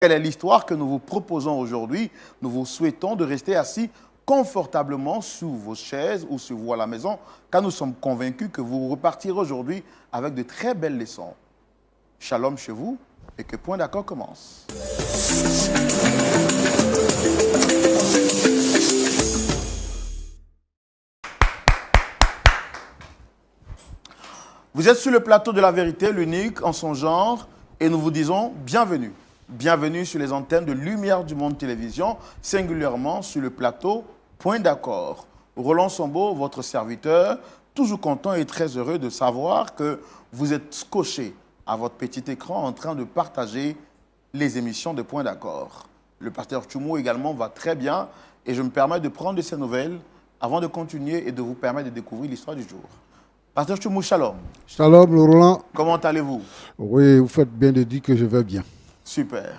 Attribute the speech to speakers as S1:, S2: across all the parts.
S1: Quelle est l'histoire que nous vous proposons aujourd'hui? Nous vous souhaitons de rester assis confortablement sous vos chaises ou sur vous à la maison, car nous sommes convaincus que vous repartirez aujourd'hui avec de très belles leçons. Shalom chez vous et que Point d'accord commence. Vous êtes sur le plateau de la vérité, l'unique en son genre, et nous vous disons bienvenue. Bienvenue sur les antennes de Lumière du Monde Télévision, singulièrement sur le plateau Point d'accord. Roland Sambo, votre serviteur, toujours content et très heureux de savoir que vous êtes scotché à votre petit écran en train de partager les émissions de Point d'accord. Le pasteur Tchoumou également va très bien et je me permets de prendre de ses nouvelles avant de continuer et de vous permettre de découvrir l'histoire du jour. Pasteur Tchoumou, shalom.
S2: Shalom, Roland.
S1: Comment allez-vous?
S2: Oui, vous faites bien de dire que je vais bien.
S1: Super.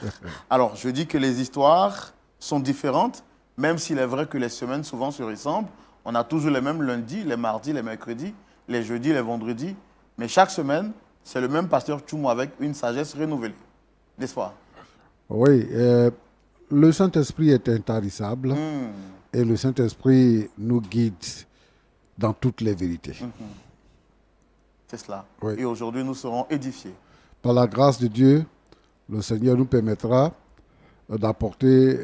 S1: Alors, je dis que les histoires sont différentes, même s'il est vrai que les semaines souvent se ressemblent. On a toujours les mêmes lundis, les mardis, les mercredis, les jeudis, les vendredis. Mais chaque semaine, c'est le même pasteur Tchoumou avec une sagesse renouvelée. N'est-ce pas?
S2: Oui, le Saint-Esprit est intarissable et le Saint-Esprit nous guide dans toutes les vérités.
S1: C'est cela.
S2: Oui.
S1: Et aujourd'hui, nous serons édifiés.
S2: Par la grâce de Dieu, le Seigneur nous permettra d'apporter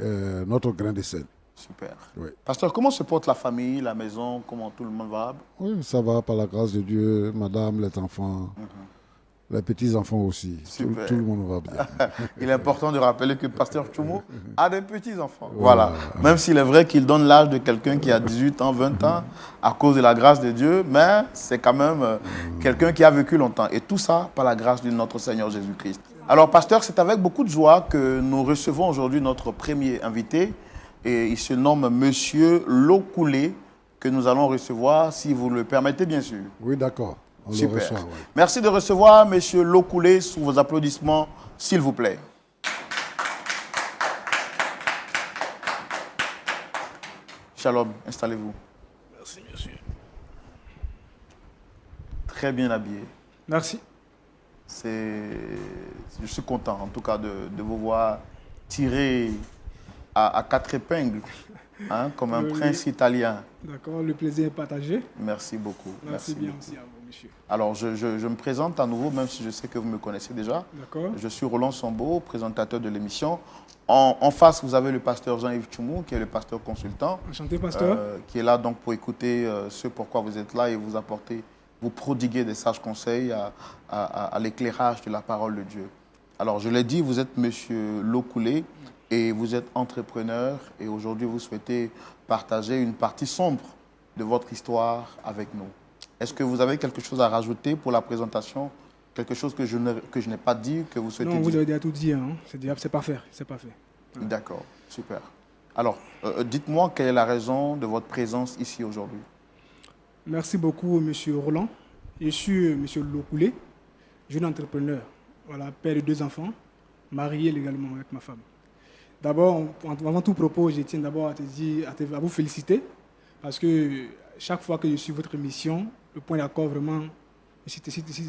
S2: notre grain de sel.
S1: Super.
S2: Oui.
S1: Pasteur, comment se porte la famille, la maison? Comment tout le monde va?
S2: Oui, ça va par la grâce de Dieu, madame, les enfants, les petits-enfants aussi.
S1: Super.
S2: Tout le monde va bien.
S1: Il est important de rappeler que pasteur Tchoumou a des petits-enfants. Voilà. Même s'il est vrai qu'il donne l'âge de quelqu'un qui a 18 ans, 20 ans, à cause de la grâce de Dieu, mais c'est quand même quelqu'un qui a vécu longtemps. Et tout ça par la grâce de notre Seigneur Jésus-Christ. Alors, pasteur, c'est avec beaucoup de joie que nous recevons aujourd'hui notre premier invité. Et il se nomme Monsieur Lokoulé, que nous allons recevoir, si vous le permettez, bien sûr.
S2: Oui, d'accord. On
S1: Super.
S2: le reçoit, oui.
S1: Merci de recevoir Monsieur Lokoulé sous vos applaudissements, s'il vous plaît. Shalom, installez-vous.
S3: Merci, monsieur.
S1: Très bien habillé.
S3: Merci.
S1: Je suis content, en tout cas, de vous voir tirer à quatre épingles, hein, comme un prince italien.
S3: D'accord, le plaisir est partagé.
S1: Merci beaucoup.
S3: Merci bien
S1: beaucoup.
S3: aussi à vous, monsieur.
S1: Alors, je me présente à nouveau, même si je sais que vous me connaissez déjà.
S3: D'accord.
S1: Je suis Roland Sambo, présentateur de l'émission. En face, vous avez le pasteur Jean-Yves Tchoumou, qui est le pasteur consultant.
S3: Enchanté, pasteur.
S1: Qui est là donc pour écouter ce pourquoi vous êtes là et vous apporter, vous prodiguer des sages conseils à l'éclairage de la parole de Dieu. Alors, je l'ai dit, vous êtes monsieur Lokoulé et vous êtes entrepreneur et aujourd'hui, vous souhaitez partager une partie sombre de votre histoire avec nous. Est-ce que vous avez quelque chose à rajouter pour la présentation? Quelque chose que je n'ai pas dit, que vous souhaitez
S3: Non, vous
S1: dire?
S3: avez déjà tout dit. Hein. C'est parfait. C'est parfait.
S1: D'accord, super. Alors, dites-moi quelle est la raison de votre présence ici aujourd'hui?
S3: Merci beaucoup, monsieur Roland. Je suis monsieur Lokoulé, jeune entrepreneur. Voilà, père de 2 enfants, marié légalement avec ma femme. D'abord, avant tout propos, je tiens d'abord à vous féliciter parce que chaque fois que je suis votre émission, le Point d'accord, vraiment, je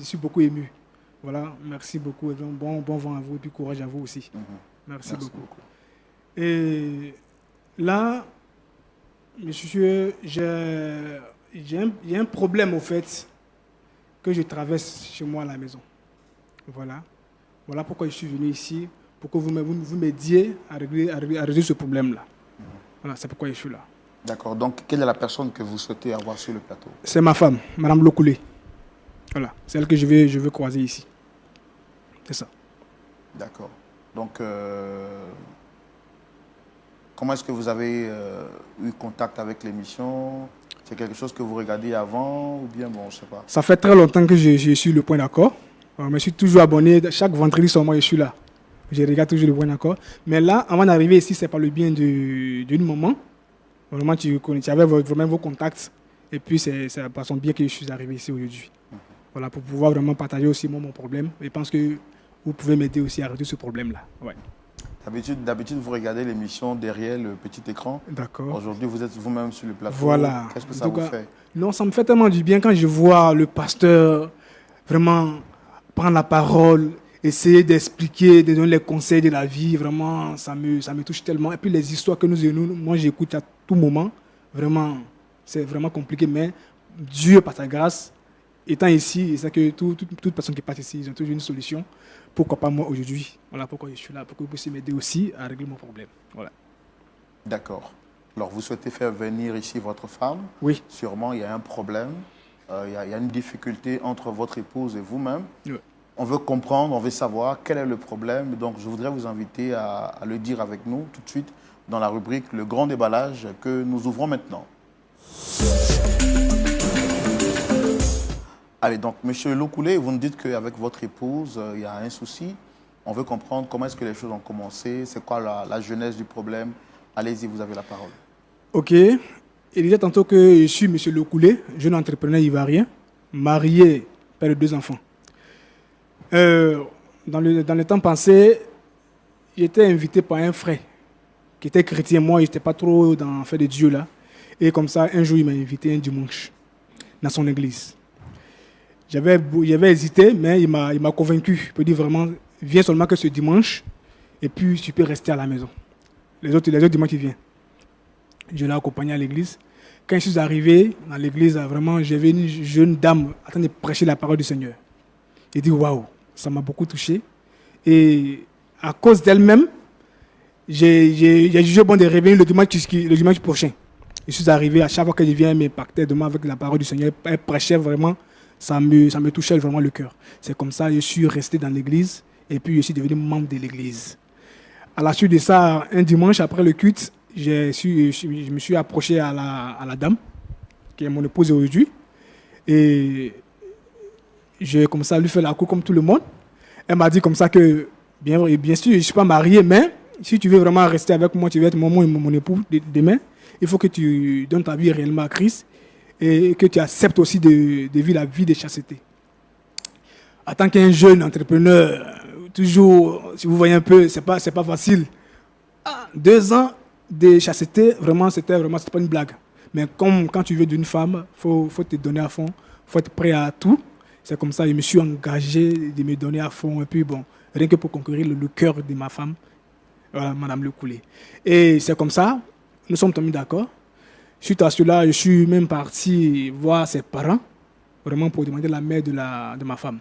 S3: suis beaucoup ému. Voilà, merci beaucoup. Et bon vent à vous et puis courage à vous aussi. Merci beaucoup. Et là, monsieur, j'ai un problème au fait que je traverse chez moi à la maison. Voilà pourquoi je suis venu ici, pour que vous m'aidiez à résoudre ce problème-là. Voilà, c'est pourquoi je suis là.
S1: D'accord. Donc, quelle est la personne que vous souhaitez avoir sur le plateau?
S3: C'est ma femme, Madame Lokoulé. Voilà, c'est elle que je veux croiser ici. C'est ça.
S1: D'accord. Donc, comment est-ce que vous avez eu contact avec l'émission? C'est quelque chose que vous regardez avant ou bien, bon, je ne sais pas.
S3: Ça fait très longtemps que je suis le Point d'accord. Je me suis toujours abonné. Chaque vendredi sur moi, je suis là. Je regarde toujours le Point d'accord. Mais là, avant d'arriver ici, c'est par le bien d'une maman. Vraiment, tu avais vraiment vos contacts. Et puis, c'est par son biais que je suis arrivé ici aujourd'hui. Voilà, pour pouvoir vraiment partager aussi mon problème. Et je pense que vous pouvez m'aider aussi à résoudre ce problème-là. Ouais.
S1: D'habitude, vous regardez l'émission derrière le petit écran.
S3: D'accord.
S1: Aujourd'hui, vous êtes vous-même sur le plateau.
S3: Voilà.
S1: Qu'est-ce que ça vous fait?
S3: Non, ça me fait tellement du bien quand je vois le pasteur vraiment prendre la parole essayer d'expliquer, de donner les conseils de la vie, vraiment, ça me touche tellement. Et puis les histoires que moi j'écoute à tout moment, vraiment, c'est vraiment compliqué, mais Dieu, par sa grâce, étant ici, et c'est que toute personne qui passe ici, ils ont toujours une solution. Pourquoi pas moi aujourd'hui? Voilà pourquoi je suis là, pour que vous puissiez m'aider aussi à régler mon problème. Voilà.
S1: D'accord. Alors, vous souhaitez faire venir ici votre femme?
S3: Oui.
S1: Sûrement, il y a un problème, il y a une difficulté entre votre épouse et vous-même.
S3: Oui.
S1: On veut comprendre, on veut savoir quel est le problème. Donc, je voudrais vous inviter à le dire avec nous tout de suite dans la rubrique Le Grand Déballage que nous ouvrons maintenant. Allez, donc, Monsieur Lokoulé, vous nous dites qu'avec votre épouse, il y a un souci. On veut comprendre comment est-ce que les choses ont commencé, c'est quoi la genèse du problème. Allez-y, vous avez la parole.
S3: Ok. Il disait tantôt que je suis M. Lokoulé, jeune entrepreneur ivoirien, marié, père de 2 enfants. Dans le temps passé, j'étais invité par un frère qui était chrétien. Moi, je n'étais pas trop dans le fait de Dieu là. Et comme ça, un jour, il m'a invité un dimanche dans son église. J'avais hésité, mais il m'a convaincu. Il peut dire vraiment, viens seulement que ce dimanche, et puis tu peux rester à la maison. Les autres dimanches, il vient. Je l'ai accompagné à l'église. Quand je suis arrivé dans l'église, vraiment, j'avais une jeune dame en train de prêcher la parole du Seigneur. J'ai dit, waouh, ça m'a beaucoup touché. Et à cause d'elle-même, j'ai jugé bon de revenir le dimanche prochain. Je suis arrivé, à chaque fois que je viens, elle m'impactait de moi avec la parole du Seigneur. Elle prêchait vraiment, ça me touchait vraiment le cœur. C'est comme ça que je suis resté dans l'église et puis je suis devenu membre de l'église. À la suite de ça, un dimanche après le culte, je me suis approché à la dame, qui est mon épouse aujourd'hui. Et j'ai commencé à lui faire la cour comme tout le monde. Elle m'a dit comme ça que, bien sûr, je ne suis pas marié, mais si tu veux vraiment rester avec moi, tu veux être mon époux demain, il faut que tu donnes ta vie réellement à Christ et que tu acceptes aussi de vivre la vie de chasteté. En tant qu'un jeune entrepreneur, toujours, si vous voyez un peu, c'est pas facile. 2 ans de chasteté, vraiment, c'était pas une blague. Mais quand tu veux d'une femme, faut te donner à fond, faut être prêt à tout. C'est comme ça que je me suis engagé de me donner à fond. Et puis bon, rien que pour conquérir le cœur de ma femme, voilà, Madame Lokoulé. Et c'est comme ça, nous sommes tombés d'accord. Suite à cela, je suis même parti voir ses parents, vraiment pour demander la main de ma femme.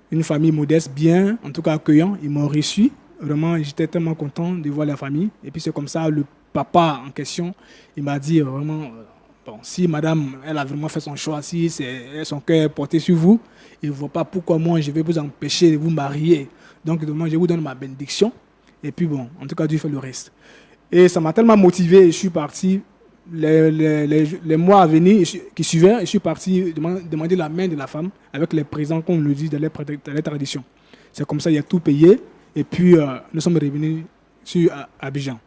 S3: Une famille modeste, bien, en tout cas accueillant. Ils m'ont reçu. Vraiment, j'étais tellement content de voir la famille. Et puis c'est comme ça, le papa en question, il m'a dit vraiment, bon, si madame, elle a vraiment fait son choix, si son cœur est porté sur vous, il ne voit pas pourquoi moi je vais vous empêcher de vous marier. Donc demain, je vous donne ma bénédiction. Et puis bon, en tout cas, Dieu fait le reste. Et ça m'a tellement motivé, je suis parti. Les mois à venir qui suivaient, je suis parti demander la main de la femme avec les présents, comme on le dit dans les traditions. C'est comme ça, il y a tout payé. Et puis, nous sommes revenus sur Abidjan.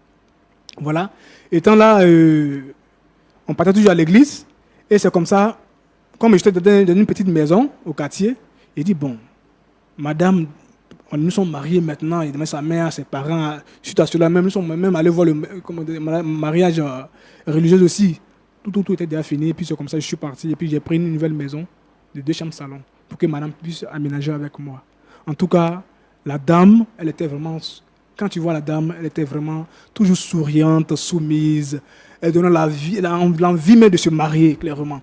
S3: Voilà. Étant là, on partait toujours à l'église. Et c'est comme ça, comme j'étais dans une petite maison au quartier, il dit, bon, madame, nous sommes mariés maintenant, il demande sa mère, ses parents, suite à cela même, nous sommes même allés voir le mariage religieux aussi. Tout était déjà fini, et puis c'est comme ça que je suis parti, et puis j'ai pris une nouvelle maison de 2 chambres salon pour que madame puisse aménager avec moi. En tout cas, la dame, elle était vraiment, quand tu vois la dame, elle était vraiment toujours souriante, soumise, elle donnait l'envie même de se marier, clairement.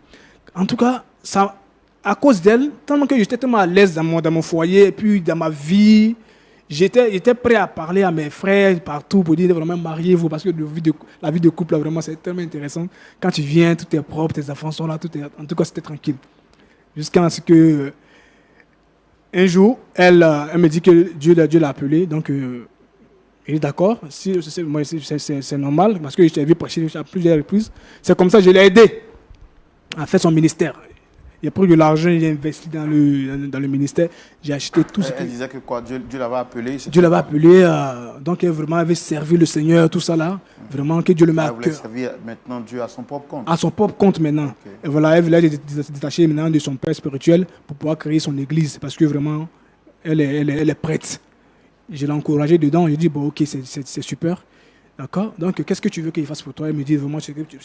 S3: En tout cas, ça, à cause d'elle, tellement que j'étais tellement à l'aise dans mon foyer, et puis dans ma vie, j'étais prêt à parler à mes frères partout pour dire vraiment mariez-vous, parce que la vie de couple, vraiment, c'est tellement intéressant. Quand tu viens, tout est propre, tes enfants sont là, en tout cas, c'était tranquille. Jusqu'à ce que, un jour, elle me dit que Dieu l'a appelé, donc il est d'accord, c'est normal, parce que je t'ai vu prêcher à plusieurs reprises. C'est comme ça que je l'ai aidé à faire son ministère. Il a pris de l'argent, il a investi dans le ministère. J'ai acheté tout ce que...
S1: Elle disait que quoi, Dieu l'avait appelé.
S3: Dieu l'avait appelé, donc elle vraiment avait servi le Seigneur, tout ça là. Vraiment que Dieu le met à cœur.
S1: Elle voulait servir maintenant Dieu à son propre compte.
S3: À son propre compte maintenant. Okay. Et voilà, elle voulait se détacher maintenant de son père spirituel pour pouvoir créer son église. Parce que vraiment, elle est prête. Je l'ai encouragée dedans. Je lui ai dit, bon, ok, c'est super. D'accord. Donc, qu'est-ce que tu veux qu'il fasse pour toi? Elle me dit, vraiment,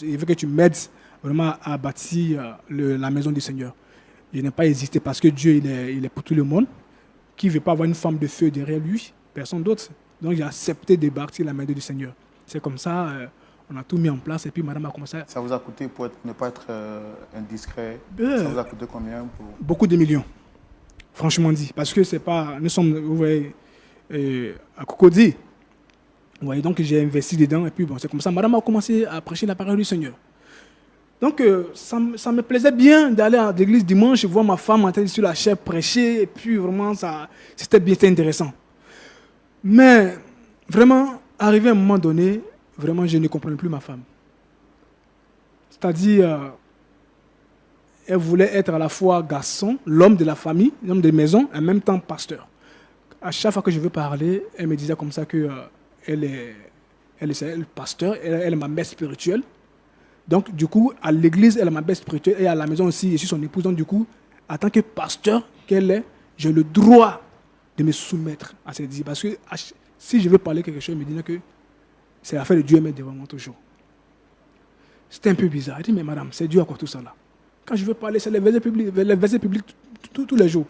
S3: il veut que tu m'aides vraiment à bâtir la maison du Seigneur. Je n'ai pas hésité parce que Dieu, il est pour tout le monde. qui ne veut pas avoir une femme de feu derrière lui, personne d'autre. Donc j'ai accepté de bâtir la main du Seigneur. C'est comme ça, on a tout mis en place et puis madame a commencé.
S1: Ça vous a coûté, pour ne pas être indiscret, ça vous a coûté combien
S3: Beaucoup de millions, franchement dit. Parce que c'est pas, nous sommes, vous voyez, à Cocody. Vous voyez, donc j'ai investi dedans et puis bon, c'est comme ça. Madame a commencé à prêcher la parole du Seigneur. Donc ça me plaisait bien d'aller à l'église dimanche, voir ma femme en train sur la chair prêcher et puis vraiment, c'était bien intéressant. Mais vraiment, arrivé à un moment donné, vraiment, je ne comprenais plus ma femme. C'est-à-dire, elle voulait être à la fois garçon, l'homme de la famille, l'homme de maison, et en même temps pasteur. À chaque fois que je veux parler, elle me disait comme ça que elle est pasteur, elle est ma mère spirituelle. Donc, du coup, à l'église, elle est ma mère spirituelle, et à la maison aussi, je suis son épouse. Donc, du coup, en tant que pasteur qu'elle est, j'ai le droit de me soumettre à ses dires. Parce que si je veux parler quelque chose, elle me dit que c'est l'affaire de Dieu, mais devant moi toujours. C'était un peu bizarre. Elle dit, mais madame, c'est Dieu à quoi tout ça là? Quand je veux parler, c'est les versets publics tous les jours.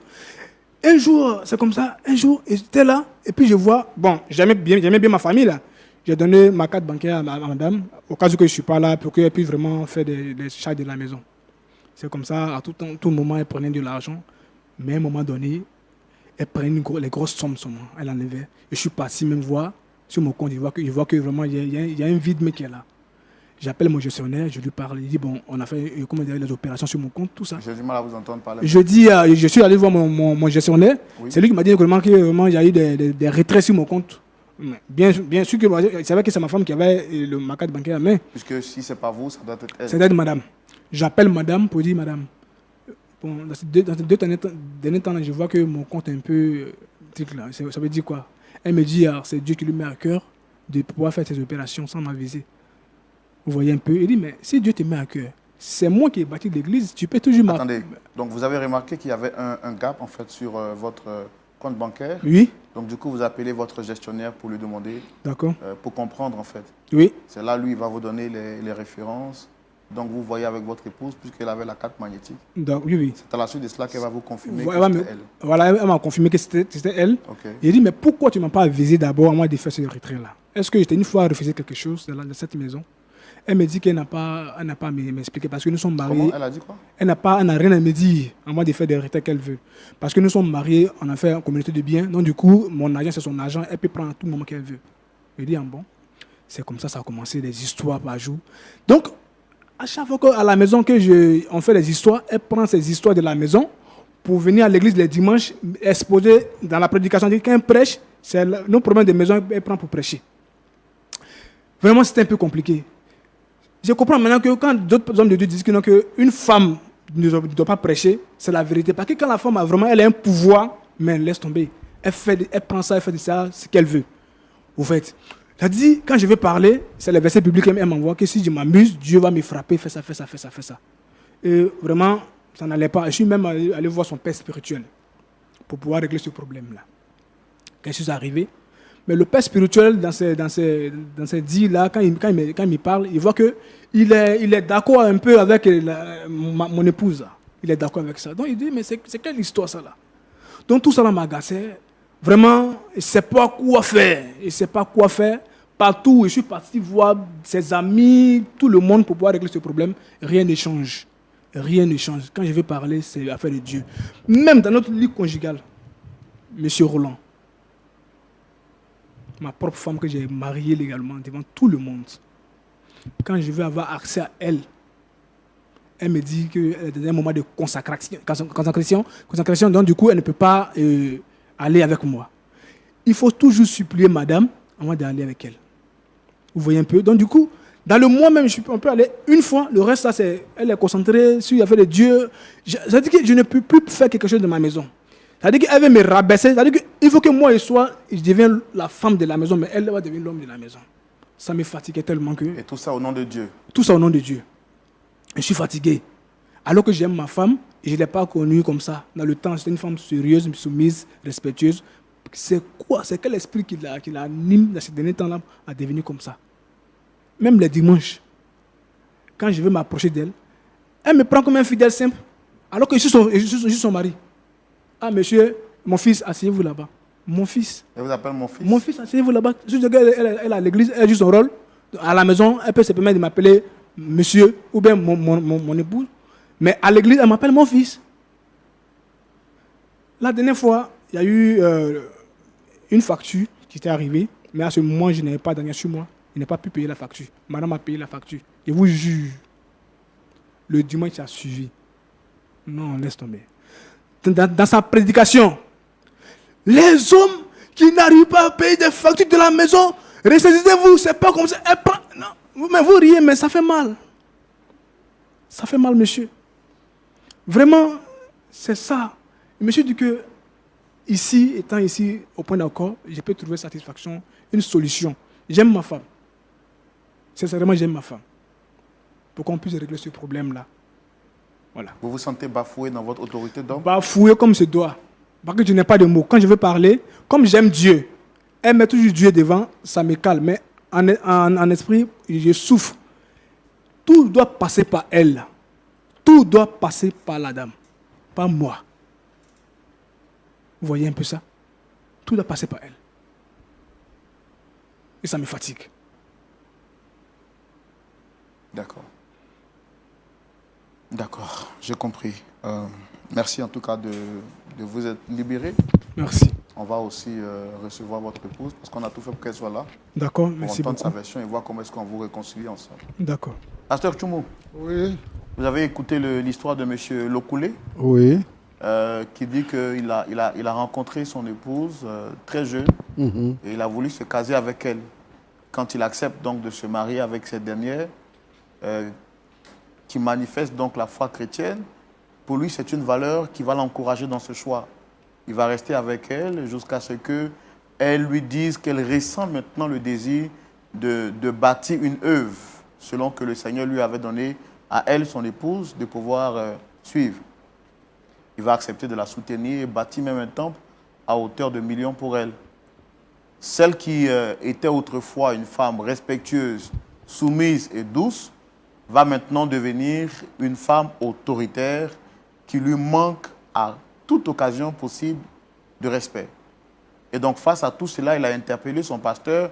S3: Un jour, c'est comme ça, un jour, j'étais là, et puis je vois, bon, j'aimais bien ma famille là. J'ai donné ma carte bancaire à madame, au cas où je ne suis pas là, pour qu'elle puisse vraiment faire des charges de la maison. C'est comme ça, à tout moment, elle prenait de l'argent, mais à un moment donné, elle prenait les grosses sommes sur moi, elle enlevait. Et je suis parti même voir sur mon compte, je vois que vraiment, il y a un vide, mais qui est là. J'appelle mon gestionnaire, je lui parle, il dit, bon, on a fait les opérations sur mon compte, tout ça.
S1: J'ai du mal à vous entendre parler.
S3: Je dis, je suis allé voir mon gestionnaire, oui. C'est lui qui m'a dit que vraiment, il y a eu des retraits sur mon compte. Bien sûr que je savais que c'est ma femme qui avait ma carte bancaire, mais... Puisque
S1: si ce n'est pas vous, ça doit être elle.
S3: Ça doit être madame. J'appelle madame pour dire, madame, bon, dans ces deux derniers temps, je vois que mon compte est un peu... Là. Ça veut dire quoi? Elle me dit, c'est Dieu qui lui met à cœur de pouvoir faire ces opérations sans m'aviser. Vous voyez un peu? Il dit, mais si Dieu te met à cœur, c'est moi qui ai bâti l'église, tu peux toujours...
S1: Attendez, donc vous avez remarqué qu'il y avait un gap en fait sur votre compte bancaire?
S3: Oui.
S1: Donc du coup, vous appelez votre gestionnaire pour lui demander, pour comprendre en fait.
S3: Oui.
S1: C'est là, lui, il va vous donner les références. Donc vous voyez avec votre épouse, puisqu'elle avait la carte magnétique.
S3: Donc, oui.
S1: C'est à la suite de cela qu'elle va vous confirmer que
S3: c'était elle. Voilà, elle m'a confirmé que c'était elle.
S1: Okay.
S3: Il dit, mais pourquoi tu ne m'as pas avisé d'abord avant de faire ce retrait-là? Est-ce que j'étais une fois refusé quelque chose dans cette maison? Elle me dit qu'elle n'a pas à m'expliquer parce que nous sommes mariés.
S1: Comment? Elle a dit quoi?
S3: Elle n'a rien à me dire avant de faire des retraits qu'elle veut. Parce que nous sommes mariés, on a fait une communauté de biens. Donc du coup, mon argent, c'est son argent. Elle peut prendre à tout moment qu'elle veut. Je dis, bon, c'est comme ça a commencé, des histoires par jour. Donc, à chaque fois qu'à la maison on fait des histoires, elle prend ces histoires de la maison pour venir à l'église les dimanches, exposer dans la prédication. Quand elle prêche, c'est nos problèmes de maison, elle prend pour prêcher. Vraiment, c'était un peu compliqué. Je comprends maintenant que quand d'autres hommes de Dieu disent qu'une femme ne doit pas prêcher, c'est la vérité. Parce que quand la femme elle a un pouvoir, mais laisse tomber. Elle prend ça, elle fait de ça ce qu'elle veut. Au fait, ça dit, quand je veux parler, c'est les versets bibliques qu'elle m'envoie, que si je m'amuse, Dieu va me frapper, fais ça. Et vraiment, ça n'allait pas. Je suis même allé voir son père spirituel pour pouvoir régler ce problème-là. Quand je suis arrivé, mais le père spirituel, dans ces dits-là, quand il me parle, il voit qu'il est d'accord un peu avec mon épouse. Il est d'accord avec ça. Donc il dit, mais c'est quelle histoire ça là? Donc tout ça là m'agaçait. Vraiment, il ne sait pas quoi faire. Il ne sait pas quoi faire. Partout, je suis parti voir ses amis, tout le monde pour pouvoir régler ce problème. Rien ne change. Rien ne change. Quand je vais parler, c'est l'affaire de Dieu. Même dans notre lit conjugal, M. Roland, ma propre femme que j'ai mariée légalement devant tout le monde, quand je veux avoir accès à elle, elle me dit qu'elle est dans un moment de consacration, donc du coup elle ne peut pas aller avec moi. Il faut toujours supplier madame avant d'aller avec elle. Vous voyez un peu? Donc du coup, dans le mois même, on peut aller une fois, le reste, elle est concentrée sur l'affaire de Dieu. Ça dit que je ne peux plus faire quelque chose de ma maison. C'est-à-dire qu'elle veut me rabaisser. C'est-à-dire qu'il faut que moi, je devienne la femme de la maison, mais elle va devenir l'homme de la maison. Ça me fatiguait tellement que...
S1: Et tout ça au nom de Dieu? Tout
S3: ça au nom de Dieu. Je suis fatigué. Alors que j'aime ma femme, et je ne l'ai pas connue comme ça. Dans le temps, c'était une femme sérieuse, soumise, respectueuse. C'est quoi? C'est quel esprit qui l'anime dans ces derniers temps-là à devenir comme ça? Même les dimanches, quand je veux m'approcher d'elle, elle me prend comme un fidèle simple, alors que je suis son mari. Ah, monsieur, Mon fils, asseyez-vous là-bas. Mon fils.
S1: Elle vous appelle mon fils?
S3: Mon fils, asseyez-vous là-bas. Si elle est à l'église, elle joue son rôle. À la maison, elle peut se permettre de m'appeler monsieur ou bien mon épouse. Mais à l'église, elle m'appelle mon fils. La dernière fois, il y a eu une facture qui était arrivée. Mais à ce moment, je n'avais pas d'argent sur moi. Je n'ai pas pu payer la facture. Madame a payé la facture. Je vous jure, le dimanche qui a suivi. Non, laisse tomber. Dans sa prédication, les hommes qui n'arrivent pas à payer des factures de la maison, ressaisissez-vous, c'est pas comme ça. Non, mais vous riez, mais ça fait mal. Ça fait mal, monsieur. Vraiment, c'est ça. Monsieur dit que, ici, étant ici au point d'accord, je peux trouver satisfaction, une solution. J'aime ma femme. Sincèrement, j'aime ma femme. Pour qu'on puisse régler ce problème-là. Voilà.
S1: Vous vous sentez bafoué dans votre autorité d'homme?
S3: Bafoué comme se doit. Parce que je n'ai pas de mots. Quand je veux parler, comme j'aime Dieu, elle met toujours Dieu devant, ça me calme. Mais en esprit, je souffre. Tout doit passer par elle. Tout doit passer par la dame. Pas moi. Vous voyez un peu ça? Tout doit passer par elle. Et ça me fatigue.
S1: D'accord. D'accord, j'ai compris. Merci en tout cas de vous être libéré.
S3: Merci.
S1: On va aussi recevoir votre épouse parce qu'on a tout fait pour qu'elle soit là.
S3: D'accord,
S1: pour
S3: merci
S1: entendre
S3: beaucoup.
S1: sa version et voir comment est-ce qu'on vous réconcilie ensemble.
S3: D'accord.
S1: Pasteur Tchoumou,
S2: Oui.
S1: vous avez écouté l'histoire de M. Lokoulé
S2: Oui.
S1: qui dit qu'il a rencontré son épouse très jeune et il a voulu se caser avec elle. Quand il accepte donc de se marier avec cette dernière, qui manifeste donc la foi chrétienne, pour lui c'est une valeur qui va l'encourager dans ce choix. Il va rester avec elle jusqu'à ce qu'elle lui dise qu'elle ressent maintenant le désir de bâtir une œuvre, selon que le Seigneur lui avait donné à elle, son épouse, de pouvoir suivre. Il va accepter de la soutenir et bâtir même un temple à hauteur de millions pour elle. Celle qui était autrefois une femme respectueuse, soumise et douce, va maintenant devenir une femme autoritaire qui lui manque à toute occasion possible de respect. Et donc face à tout cela, il a interpellé son pasteur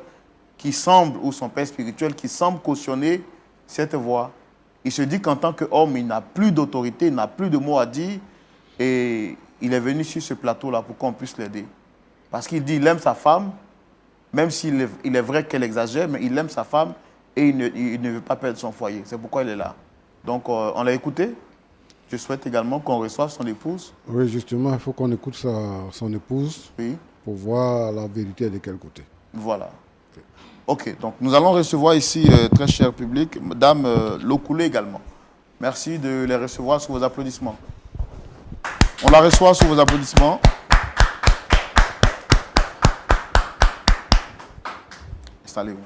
S1: qui semble, ou son père spirituel, qui semble cautionner cette voie. Il se dit qu'en tant qu'homme, il n'a plus d'autorité, il n'a plus de mots à dire et il est venu sur ce plateau-là pour qu'on puisse l'aider. Parce qu'il dit qu'il aime sa femme, même s'il est vrai qu'elle exagère, mais il aime sa femme et il ne veut pas perdre son foyer. C'est pourquoi il est là. Donc, on l'a écouté. Je souhaite également qu'on reçoive son épouse.
S2: Oui, justement, il faut qu'on écoute son épouse pour voir la vérité de quel côté.
S1: Voilà. Ok, donc nous allons recevoir ici, très cher public, Madame Lokoulé également. Merci de les recevoir sous vos applaudissements. On la reçoit sous vos applaudissements. Installez-vous.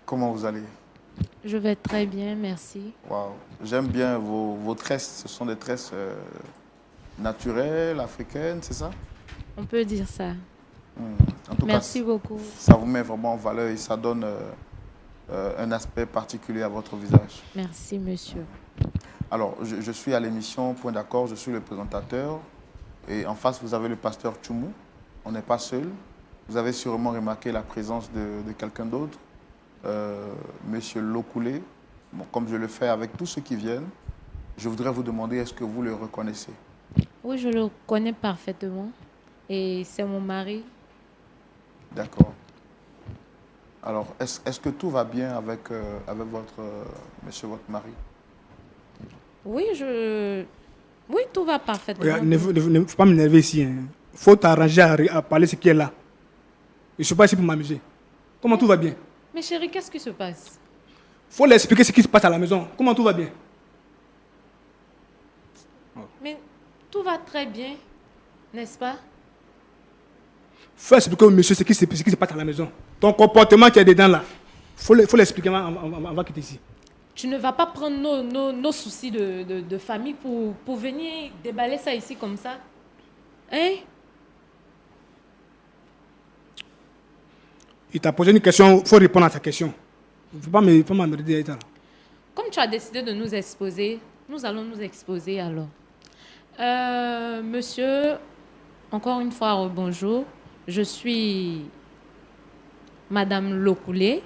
S1: Comment vous allez?
S4: Je vais très bien, merci.
S1: Wow. J'aime bien vos tresses. Ce sont des tresses naturelles, africaines, c'est ça?
S4: On peut dire ça.
S1: En tout
S4: merci
S1: cas,
S4: beaucoup.
S1: Ça vous met vraiment en valeur et ça donne un aspect particulier à votre visage.
S4: Merci, monsieur.
S1: Alors, je suis à l'émission Point d'accord, je suis le présentateur. Et en face, vous avez le pasteur Tchoumou. On n'est pas seul. Vous avez sûrement remarqué la présence de quelqu'un d'autre. Monsieur Lokoulé, bon, comme je le fais avec tous ceux qui viennent, je voudrais vous demander, est-ce que vous le reconnaissez?
S4: Oui, je le connais parfaitement et c'est mon mari.
S1: D'accord. Alors, est-ce que tout va bien avec monsieur votre mari?
S4: Oui, oui, tout va parfaitement.
S3: Il ne faut pas m'énerver ici. Il faut t'arranger à parler ce qui est là. Je ne suis pas ici pour m'amuser. Comment tout va bien?
S4: Mais chérie, qu'est-ce qui se passe?
S3: Il faut l'expliquer ce qui se passe à la maison. Comment tout va bien?
S4: Mais tout va très bien, n'est-ce pas?
S3: Il faut expliquer au monsieur ce qui se passe à la maison. Ton comportement qui est dedans là. Il faut l'expliquer avant quitter ici.
S4: Tu ne vas pas prendre nos soucis de famille pour venir déballer ça ici comme ça? Hein?
S3: Il t'a posé une question, il faut répondre à ta question. Il ne faut pas m'emmerder.
S4: Comme tu as décidé de nous exposer, nous allons nous exposer alors. Monsieur, encore une fois, bonjour. Je suis Madame Lokoulé,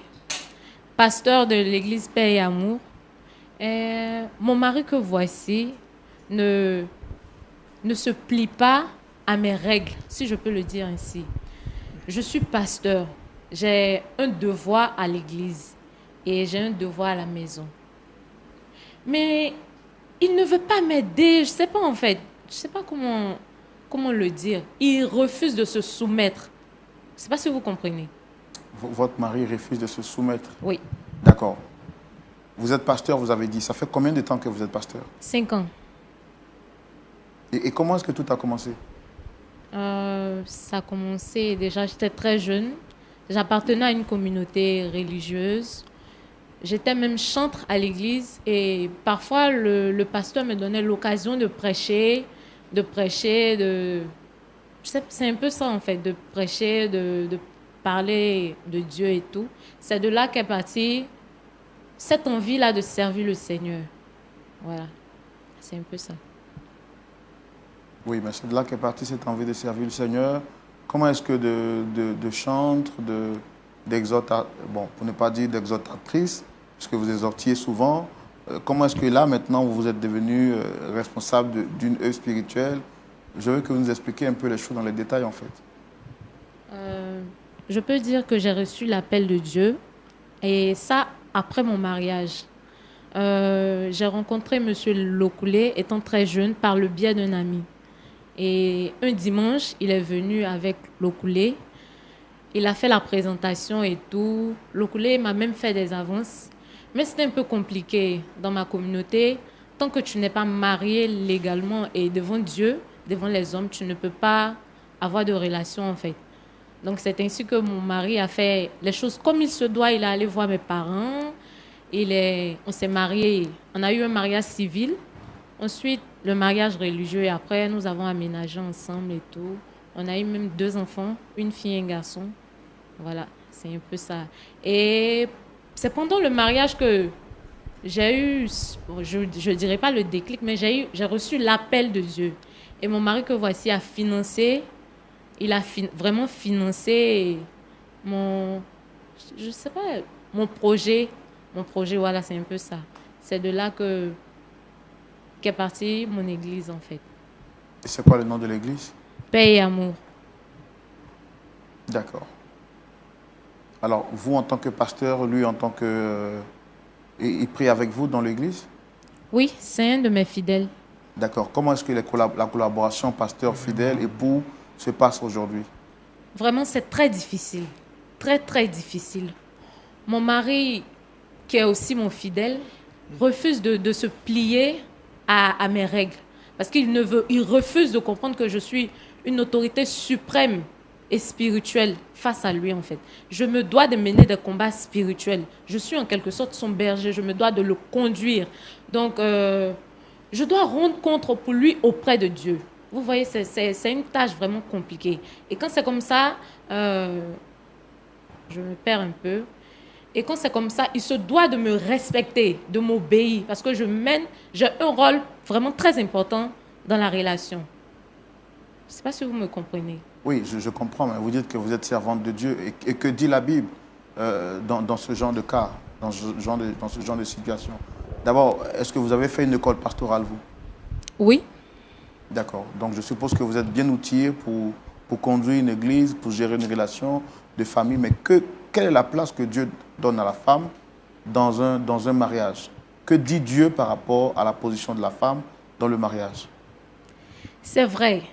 S4: pasteur de l'église Paix et Amour. Mon mari que voici ne se plie pas à mes règles, si je peux le dire ainsi. Je suis pasteur. J'ai un devoir à l'église et j'ai un devoir à la maison. Mais il ne veut pas m'aider. Je ne sais pas en fait. Je ne sais pas comment le dire. Il refuse de se soumettre. Je ne sais pas si vous comprenez.
S1: Votre mari refuse de se soumettre?
S4: Oui.
S1: D'accord. Vous êtes pasteur, vous avez dit. Ça fait combien de temps que vous êtes pasteur?
S4: 5 ans.
S1: Et comment est-ce que tout a commencé?
S4: Ça a commencé déjà, j'étais très jeune. J'appartenais à une communauté religieuse. J'étais même chantre à l'église et parfois le pasteur me donnait l'occasion de prêcher, c'est un peu ça en fait, de prêcher, de parler de Dieu et tout. C'est de là qu'est partie cette envie-là de servir le Seigneur. Voilà, c'est un peu ça.
S1: Oui, mais c'est de là qu'est partie cette envie de servir le Seigneur. Comment est-ce que de chantre, bon, pour ne pas dire d'exhortatrice, puisque vous exhortiez souvent, comment est-ce que là, maintenant, vous êtes devenu responsable d'une œuvre spirituelle? Je veux que vous nous expliquiez un peu les choses dans les détails, en fait.
S4: Je peux dire que j'ai reçu l'appel de Dieu, et ça, après mon mariage. J'ai rencontré M. Lokoulé, étant très jeune, par le biais d'un ami. Et un dimanche, il est venu avec Lokoulé. Il a fait la présentation et tout. Lokoulé m'a même fait des avances. Mais c'était un peu compliqué dans ma communauté. Tant que tu n'es pas marié légalement et devant Dieu, devant les hommes, tu ne peux pas avoir de relation en fait. Donc c'est ainsi que mon mari a fait les choses comme il se doit. Il est allé voir mes parents. On s'est mariés. On a eu un mariage civil. Ensuite, le mariage religieux. Et après, nous avons aménagé ensemble et tout. On a eu même 2 enfants, une fille et un garçon. Voilà, c'est un peu ça. Et c'est pendant le mariage que j'ai eu, je ne dirais pas le déclic, mais j'ai reçu l'appel de Dieu. Et mon mari que voici a financé, il a vraiment financé je sais pas, mon projet, voilà, c'est un peu ça. C'est de là qu'est partie mon église, en fait.
S1: Et c'est quoi le nom de l'église?
S4: Paix et Amour.
S1: D'accord. Alors, vous, en tant que pasteur, lui, en tant que... il prie avec vous dans l'église?
S4: Oui, c'est un de mes fidèles.
S1: D'accord. Comment est-ce que la collaboration pasteur-fidèle, époux, se passe aujourd'hui?
S4: Vraiment, c'est très difficile. Très, très difficile. Mon mari, qui est aussi mon fidèle, refuse de se plier à mes règles. Parce qu'il refuse de comprendre que je suis une autorité suprême et spirituelle face à lui, en fait. Je me dois de mener des combats spirituels. Je suis en quelque sorte son berger. Je me dois de le conduire. Donc, je dois rendre compte pour lui auprès de Dieu. Vous voyez, c'est une tâche vraiment compliquée. Et quand c'est comme ça, je me perds un peu. Et quand c'est comme ça, il se doit de me respecter, de m'obéir, parce que j'ai un rôle vraiment très important dans la relation. Je ne sais pas si vous me comprenez.
S1: Oui, je comprends, mais vous dites que vous êtes servante de Dieu. Et que dit la Bible dans ce genre de cas, dans ce genre de situation? D'abord, est-ce que vous avez fait une école pastorale, vous?
S4: Oui.
S1: D'accord. Donc, je suppose que vous êtes bien outillé pour conduire une église, pour gérer une relation de famille. Mais quelle est la place que Dieu donne à la femme dans un mariage? Que dit Dieu par rapport à la position de la femme dans le mariage?
S4: C'est vrai.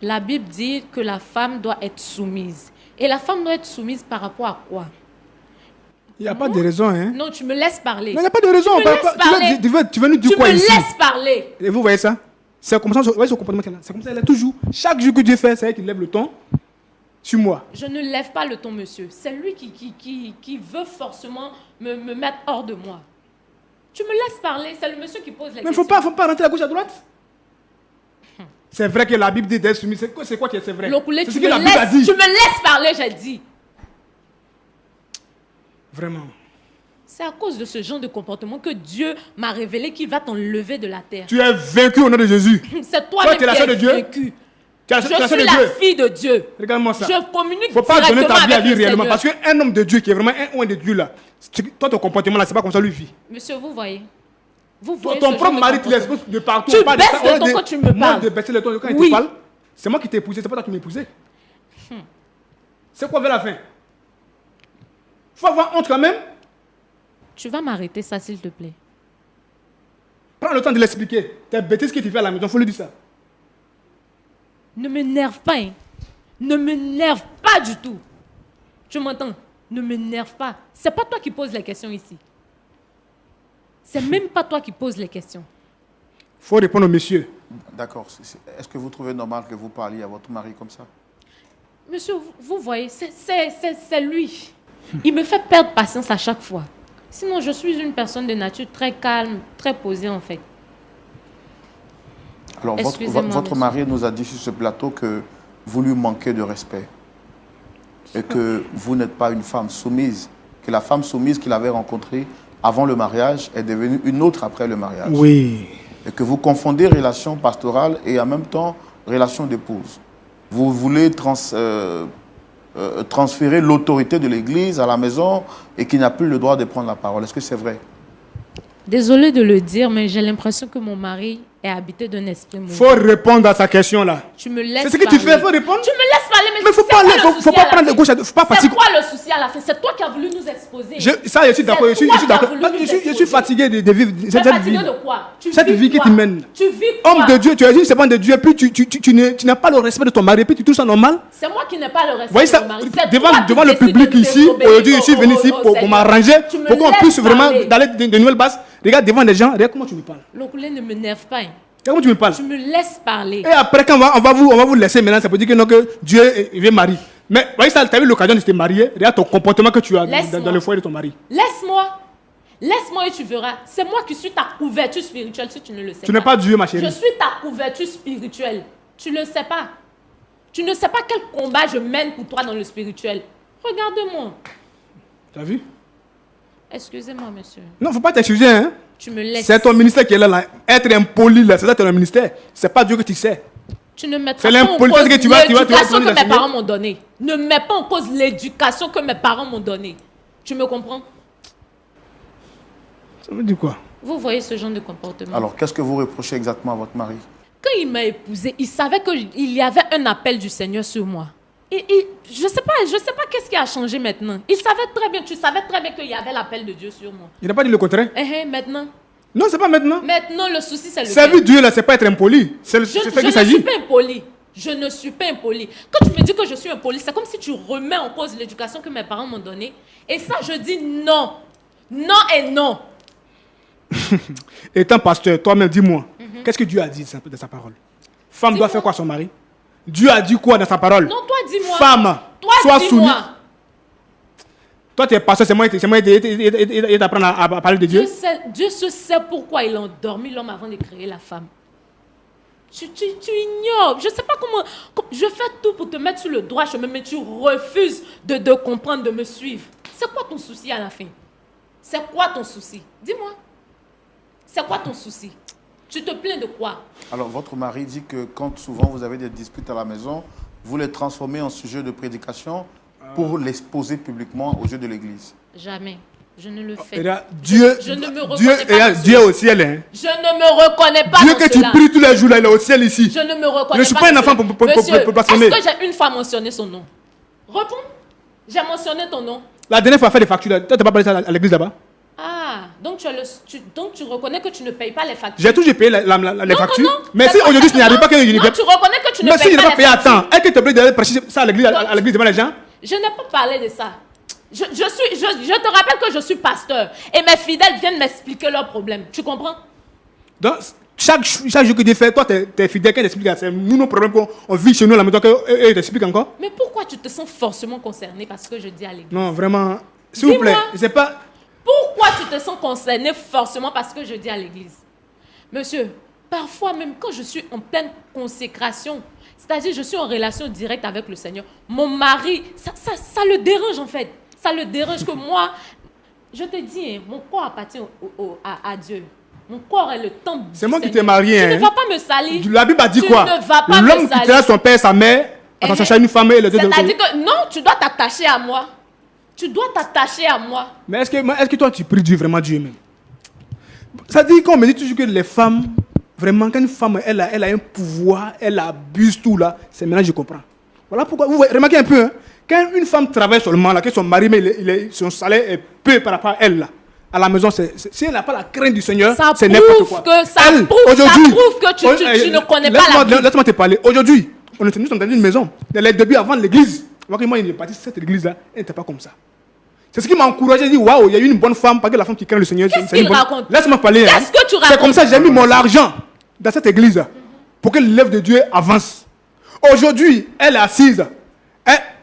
S4: La Bible dit que la femme doit être soumise. Et la femme doit être soumise par rapport à quoi?
S3: Il n'y a pas de raison, hein?
S4: Non, tu me laisses parler.
S3: Non, il n'y a pas de raison. Tu veux nous dire quoi ici?
S4: Tu me laisses parler.
S3: Et vous voyez ça? C'est comme ça, vous voyez ce comportement qu'elle a. C'est comme ça, elle est toujours. Chaque jour que Dieu fait, c'est elle qui lève le ton sur moi.
S4: Je ne lève pas le ton, monsieur. C'est lui qui veut forcément me mettre hors de moi. Tu me laisses parler, c'est le monsieur qui pose les questions.
S3: Mais il ne faut pas rentrer à gauche à droite. C'est vrai que la Bible dit d'être soumis. C'est quoi qui est vrai?
S4: Lokoulé,
S3: c'est ce que la Bible a dit.
S4: Tu me laisses parler, j'ai dit.
S3: Vraiment.
S4: C'est à cause de ce genre de comportement que Dieu m'a révélé qu'il va t'enlever de la terre.
S2: Tu es vaincu au nom de Jésus.
S4: C'est toi-même
S2: tu es la
S4: qui
S2: sœur de
S4: es
S2: Dieu.
S4: vaincu.
S2: Je
S4: suis la fille de Dieu.
S2: Regarde-moi ça.
S4: Je communique
S2: Faut pas donner
S4: directement
S2: ta vie à
S4: avec
S2: lui
S4: le
S2: réellement.
S4: Seigneur.
S2: Parce qu'un homme de Dieu qui est vraiment un homme de Dieu là, toi ton comportement là, c'est pas comme ça lui vit.
S4: Monsieur, vous voyez. Vous voyez
S2: Ton
S4: ce
S2: propre
S4: genre
S2: mari
S4: de
S2: te laisse
S4: comportement.
S2: de partout.
S4: Tu
S2: on parle de
S4: baisses
S2: ça,
S4: le ton quand tu me
S2: moi,
S4: parles.
S2: de baisser le ton quand il
S4: Oui.
S2: te parle, c'est moi qui t'ai épousé, c'est pas toi qui m'as épousé. C'est quoi vers la fin? Faut avoir honte quand même.
S4: Tu vas m'arrêter ça, s'il te plaît.
S2: Prends le temps de l'expliquer. T'es bêtise que tu fais à la maison, faut lui dire ça.
S4: Ne m'énerve pas, hein. Ne m'énerve pas du tout. Tu m'entends? Ne m'énerve pas. C'est pas toi qui poses les questions ici. C'est même pas toi qui poses les questions.
S2: Faut répondre au monsieur.
S1: D'accord. Est-ce que vous trouvez normal que vous parliez à votre mari comme ça?
S4: Monsieur, vous voyez, c'est lui. Il me fait perdre patience à chaque fois. Sinon, je suis une personne de nature très calme, très posée en fait.
S1: Alors,
S4: Excusez-moi,
S1: votre
S4: monsieur.
S1: mari nous a dit sur ce plateau que vous lui manquez de respect et que vous n'êtes pas une femme soumise, que la femme soumise qu'il avait rencontrée avant le mariage est devenue une autre après le mariage.
S3: Oui.
S1: Et que vous confondez relation pastorale et en même temps relation d'épouse. Vous voulez transférer l'autorité de l'Église à la maison et qu'il n'a plus le droit de prendre la parole. Est-ce que c'est vrai?
S4: Désolée de le dire, mais j'ai l'impression que mon mari est habité d'un esprit mauvais.
S2: Faut répondre à sa question là.
S4: Tu me laisses
S2: C'est ce que tu fais, faut répondre.
S4: Tu me laisses parler, mais
S2: faut
S4: c'est
S2: pas
S4: quoi
S2: aller,
S4: le
S2: faut
S4: souci
S2: pas
S4: à la
S2: prendre de
S4: fin?
S2: gauche, faut pas
S4: C'est
S2: fatiguer.
S4: quoi le souci à la fin? C'est toi qui as voulu nous exposer.
S2: Ça, je suis d'accord, je suis
S4: C'est toi
S2: d'accord.
S4: qui as voulu nous
S2: Je suis
S4: exposer.
S2: fatigué de vivre
S4: Tu es
S2: cette
S4: fatigué
S2: vie.
S4: de quoi?
S2: Cette vie qui
S4: quoi?
S2: te mène.
S4: Tu vis quoi?
S2: Homme de Dieu, tu es une servante de Dieu, puis tu n'as pas le respect de ton mari, puis tu trouves ça normal.
S4: C'est moi qui n'ai pas le respect
S2: Voyez
S4: de
S2: ça,
S4: mon mari. C'est
S2: devant
S4: toi qui
S2: le
S4: décides
S2: public
S4: de
S2: ici,
S4: désobéir
S2: aujourd'hui, je suis venu ici
S4: au
S2: pour
S4: Seigneur.
S2: m'arranger,
S4: Tu me
S2: pour qu'on
S4: laisses
S2: puisse vraiment
S4: parler.
S2: d'aller de nouvelles bases. Regarde devant les gens, regarde comment tu me parles.
S4: L'Okulé ne m'énerve pas. Hein.
S2: Regarde comment tu me parles.
S4: Tu me laisses parler.
S2: Et après, quand on va vous laisser maintenant, ça veut dire que, non, que Dieu veut marier. Mais voyez ça, tu as eu l'occasion de te marier, regarde ton comportement que tu as
S4: Laisse-moi.
S2: dans le foyer de ton mari.
S4: Laisse-moi. Laisse-moi et tu verras. C'est moi qui suis ta couverture spirituelle si tu ne le sais pas.
S2: Tu n'es pas Dieu, ma
S4: Je
S2: chérie.
S4: suis ta couverture spirituelle. Tu ne le sais pas. Tu ne sais pas quel combat je mène pour toi dans le spirituel. Regarde-moi.
S2: Tu as vu?
S4: Excusez-moi, monsieur.
S2: Non, faut pas t'excuser, hein.
S4: Tu me laisses.
S2: C'est ton ministère qui est là. Être impoli, là, c'est ça ton ministère. C'est pas Dieu que tu sais.
S4: Tu ne mettras
S2: C'est
S4: pas en
S2: l'impolitesse
S4: cause
S2: que tu vas
S4: l'éducation que mes
S2: enseigner.
S4: parents m'ont donnée. Ne mets pas en cause l'éducation que mes parents m'ont donnée. Tu me comprends?
S2: Ça veut dire quoi?
S4: Vous voyez ce genre de comportement.
S1: Alors, qu'est-ce que vous reprochez exactement à votre mari?
S4: Quand il m'a épousée, il savait qu'il y avait un appel du Seigneur sur moi. Je ne sais pas qu'est-ce qui a changé maintenant. Il savait très bien, tu savais très bien qu'il y avait l'appel de Dieu sur moi.
S2: Il n'a pas dit le contraire.
S4: Maintenant.
S2: Non, c'est pas maintenant.
S4: Maintenant, le souci, c'est le
S2: Servir Dieu, là, c'est pas être impoli. C'est
S4: Je
S2: ça
S4: ne
S2: qu'il
S4: suis
S2: s'agit.
S4: pas impoli. Je ne suis pas impoli. Quand tu me dis que je suis impoli, c'est comme si tu remets en cause l'éducation que mes parents m'ont donnée. Et ça, je dis non. Non et non.
S2: Étant pasteur, toi-même, dis-moi, qu'est-ce que Dieu a dit de sa parole? Femme doit
S4: Dis-moi.
S2: faire quoi à son mari? Dieu a dit quoi dans sa parole?
S4: Non, toi, dis-moi.
S2: Femme,
S4: Toi,
S2: sois
S4: dis-moi.
S2: soumise. Toi, tu es pasteur, c'est moi qui t'apprendre à parler de Dieu.
S4: Dieu se sait pourquoi il a endormi l'homme avant de créer la femme. Tu ignores. Je ne sais pas comment. Je fais tout pour te mettre sur le droit chemin, mais tu refuses de comprendre, de me suivre. C'est quoi ton souci à la fin? C'est quoi ton souci? Dis-moi. C'est quoi ton souci? Tu te plains de quoi?
S1: Alors, votre mari dit que quand souvent vous avez des disputes à la maison, vous les transformez en sujet de prédication pour les poser publiquement aux yeux de l'Église.
S4: Jamais. Je ne le fais
S2: Et là,
S4: pas.
S2: Dieu,
S4: Je ne me reconnais
S2: Dieu,
S4: pas
S2: et là,
S4: dans
S2: Dieu est
S4: cela.
S2: au ciel. Hein.
S4: Je ne me reconnais pas
S2: Dieu
S4: dans
S2: que tu
S4: cela.
S2: pries tous les jours, là, il est au ciel ici.
S4: Je ne me reconnais pas.
S2: Je ne suis pas
S4: dans
S2: un enfant
S4: cela.
S2: pour
S4: Monsieur,
S2: blasphémer.
S4: est-ce que j'ai une fois mentionné son nom? Réponds. J'ai mentionné ton nom.
S2: La dernière fois, faire des factures, là, toi, tu n'as pas parlé ça à l'église là-bas?
S4: Ah, donc tu reconnais que tu ne payes pas les factures.
S2: J'ai toujours payé les
S4: Non,
S2: factures.
S4: non, non.
S2: Mais si
S4: C'est pas
S2: aujourd'hui,
S4: ça.
S2: il n'y arrive pas que je ne
S4: Non,
S2: paye
S4: tu reconnais que tu ne
S2: Mais si
S4: payes
S2: je n'ai
S4: pas
S2: pas
S4: les
S2: payé à
S4: factures.
S2: temps, est-ce que tu es obligé d'aller prêcher ça à l'église devant les gens?
S4: Je n'ai pas parlé de ça. Je te rappelle que je suis pasteur et mes fidèles viennent m'expliquer leurs problèmes. Tu comprends?
S2: Donc, chaque jour que tu fais, toi, tu es fidèle, quand tu expliques, c'est nous nos problèmes qu'on vit chez nous à la maison, et t'expliquent encore?
S4: Mais pourquoi tu te sens forcément concerné parce que je dis à l'église?
S2: Non, vraiment, s'il vous plaît,
S4: Dis-moi.
S2: je sais pas.
S4: Pourquoi tu te sens concerné forcément parce que je dis à l'église? Monsieur, parfois même quand je suis en pleine consécration, c'est-à-dire je suis en relation directe avec le Seigneur, mon mari, ça le dérange en fait. Ça le dérange que moi, Je te dis, mon corps appartient à Dieu. Mon corps est le temple.
S5: C'est moi qui t'ai marié.
S4: Tu ne vas pas me salir.
S5: La Bible a dit quoi?
S4: Tu ne vas pas me
S5: L'homme
S4: salir.
S5: quittera son père et sa mère, attends, chercher une femme et les deux.
S4: C'est-à-dire que non, tu dois t'attacher à moi. Tu dois t'attacher à moi.
S5: Mais est-ce que toi, tu pries Dieu, vraiment Dieu même? Ça dit qu'on me dit toujours que les femmes, vraiment, quand une femme, elle a un pouvoir, elle abuse tout là, c'est maintenant que je comprends. Voilà pourquoi, vous remarquez un peu, hein, quand une femme travaille seulement, là, que son mari, mais son salaire est peu par rapport à elle, là, à la maison, si elle n'a pas la crainte du Seigneur, c'est n'importe quoi.
S4: Ça prouve que tu ne connais pas la Bible.
S5: Laisse-moi te parler. Aujourd'hui, nous sommes dans une maison. Dans les débuts avant l'église, moi, il est parti cette église-là, elle n'était pas comme ça. C'est ce qui m'a encouragé, j'ai dit, waouh, il y a eu une bonne femme, parce que la femme qui craint le Seigneur.
S4: Qu'est-ce qu'il raconte?
S5: Laisse-moi parler.
S4: Qu'est-ce que tu racontes?
S5: C'est comme ça que j'ai mis mon argent dans cette église pour que l'œuvre de Dieu avance. Aujourd'hui, elle est assise.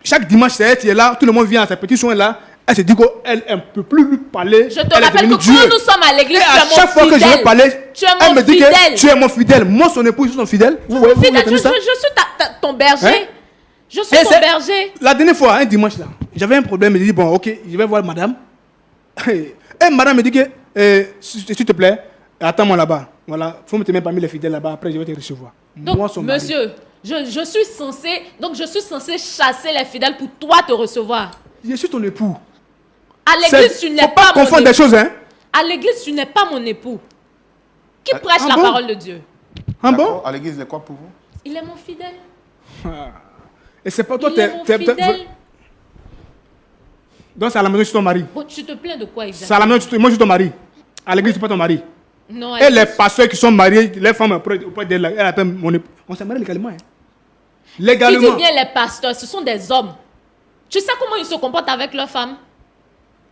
S5: Chaque dimanche, c'est elle qui est là, tout le monde vient à ses petits soins là. Elle se dit qu'elle ne peut plus lui parler.
S4: Je te rappelle que quand nous sommes à l'église,
S5: tu es mon fidèle. À chaque fois que je vais parler, elle me dit que tu es mon fidèle. Moi, son époux, je suis son fidèle.
S4: Je suis ton berger. Je suis ton berger.
S5: La dernière fois, un dimanche là, j'avais un problème. Je dis bon, ok, je vais voir madame. Et madame me dit que, s'il te plaît, attends-moi là-bas. Voilà, il faut me tenir parmi les fidèles là-bas. Après, je vais te recevoir.
S4: Donc, moi, monsieur, je suis censé chasser les fidèles pour toi te recevoir.
S5: Je suis ton époux.
S4: À l'église, tu n'es pas mon époux.
S5: Confondre des choses, hein?
S4: À l'église, tu n'es pas mon époux. Qui prêche la parole de Dieu?
S5: Ah bon?
S1: À l'église, il est quoi pour vous?
S4: Il est mon fidèle.
S5: Et c'est pas toi,
S4: il est mon fidèle.
S5: Donc c'est à la maison, je suis ton mari.
S4: Bon, tu te plains de quoi exactement?
S5: C'est à la maison, moi je suis ton mari. À l'église, je ne suis pas ton mari.
S4: Non,
S5: et les pasteurs qui sont mariés, les femmes auprès d'elle, elle appelle mon époux. On s'est marié légalement. Hein. Légalement.
S4: Tu dis bien les pasteurs, ce sont des hommes. Tu sais comment ils se comportent avec leurs femmes?